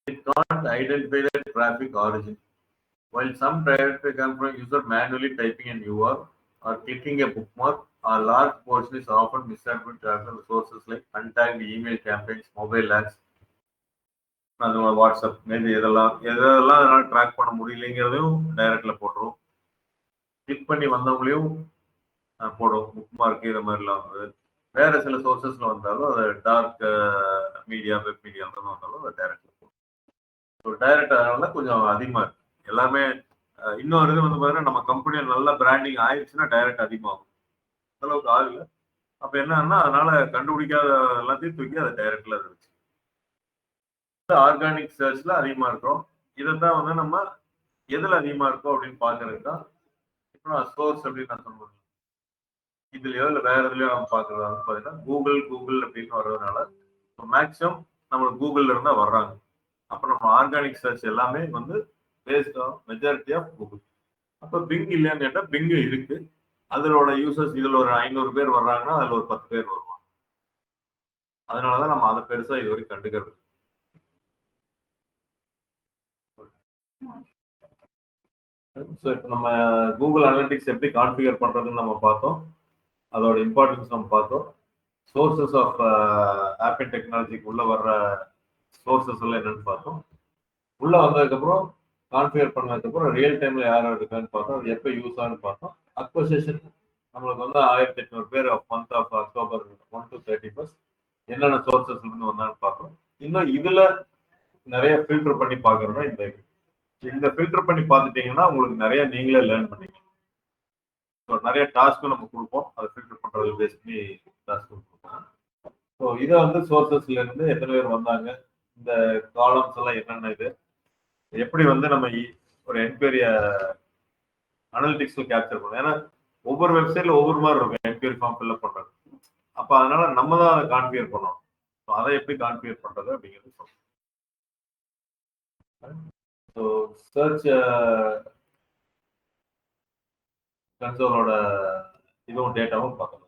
It can't identify the traffic origin. While some traffic comes from user manually typing an URL or clicking a bookmark, a large portion is often misidentified as sources like untagged email campaigns, mobile ads, WhatsApp, maybe எதெல்லாம் track பண்ண முடியலைங்கிறதையும் டைரக்ட்ல போட்டுரும். Click பண்ணி வந்தவங்களையும் போடும், book mark இது மாதிரிலாம் வந்து வேற சில சோர்சஸ்ல வந்தாலும் அது டார்க் மீடியா, வெப் மீடியாவில் வந்தாலும் அது டைரக்ட்ல போடும். ஸோ டைரக்ட் அதனால கொஞ்சம் அதிகமா இருக்கு எல்லாமே. இன்னொரு இது வந்து பாத்தீங்கன்னா நம்ம கம்பெனியில் நல்ல பிராண்டிங் ஆயிடுச்சுன்னா டைரக்ட் அதிகமாகும். அந்த அளவுக்கு ஆகல, அப்ப என்னன்னா அதனால கண்டுபிடிக்காத எல்லாத்தையும் தூக்கி அதை டைரக்ட்ல இருந்துச்சு. ஆர்கானிக் சர்ச்ல அதிகமா இருக்கும். இதைத்தான் வந்து நம்ம எதுல அதிகமா இருக்கும் அப்படின்னு பாக்குறதுக்கு தான் இப்போ நான் சோர்ஸ் அப்படின்னு நான் சொல்றேன். இதுலயோ இல்ல வேற எதுலயோ நம்ம பாக்குறது வந்து பாத்தீங்கன்னா கூகுள் அப்படின்னு வர்றதுனால மேக்ஸிமம் நம்மளுக்கு கூகுள்ல இருந்தா வர்றாங்க. அப்ப நம்ம ஆர்கானிக் சர்ச் எல்லாமே வந்து based on majority of Google. அப்ப பிங் இல்லையான்னு கேட்டா பிங் இருக்கு. அதோட யூசர்ஸ் இதுல ஒரு 500 பேர் வர்றாங்கன்னா அதுல ஒரு 10 பேர் வருவாங்க. அதனாலதான் நம்ம அதை பெருசா இது வரைக்கும் கண்டுக்கிறது. ஸோ இப்போ நம்ம கூகுள் அனலிட்டிக்ஸ் எப்படி கான்ஃபிகர் பண்றதுன்னு நம்ம பார்த்தோம். அதோட இம்பார்ட்டன்ஸ் நம்ம பார்த்தோம். சோர்சஸ் ஆஃப் ஆப்பிள் டெக்னாலஜிக்கு உள்ள வர்ற சோர்சஸ் எல்லாம் என்னன்னு பார்த்தோம். உள்ள வந்ததுக்கப்புறம் கான்ஃபிகர் பண்ணதுக்கப்புறம் ரியல் டைம்ல யார் இருக்கான்னு பார்த்தோம். அது எப்போ யூஸ் ஆகுன்னு பார்த்தோம். அக்வசிஷன் நம்மளுக்கு வந்து 1800 பேர் மந்த் ஆஃப் அக்டோபர் 1 to 31 என்னென்ன சோர்சஸ் இருந்து வந்தான்னு பார்த்தோம். இன்னும் இதுல நிறைய ஃபில்டர் பண்ணி பார்க்கறதா இந்த ஃபில்டர் பண்ணி பார்த்துட்டீங்கன்னா உங்களுக்கு நிறைய நீங்களே லேர்ன் பண்ணீங்க. ஸோ நிறைய டாஸ்க்கும் நம்ம கொடுப்போம். அதை ஃபில்டர் பண்றது பேஸ் பண்ணி டாஸ்க் கொடுப்போம். ஸோ இதை வந்து சோர்சஸ்ல இருந்து எத்தனை பேர் வந்தாங்க, இந்த காலம்ஸ் எல்லாம் என்னென்ன, இது எப்படி வந்து நம்ம ஒரு என்கொயரிய அனலிட்டிக்ஸ்ல கேப்சர் பண்ணணும். ஏன்னா ஒவ்வொரு வெப்சைட்ல ஒவ்வொரு மாதிரி இருக்கும் என்கொயரி ஃபார்ம் ஃபில்அப் பண்றது. அப்ப அதனால நம்ம தான் அதை கான்ஃபிகர் பண்ணணும். அதை எப்படி கான்ஃபிகர் பண்றது அப்படிங்கிறது சொல்றோம். ஸோ சர்ச் கன்சோலோட இதுவும் டேட்டாவும் பார்க்கலாம்.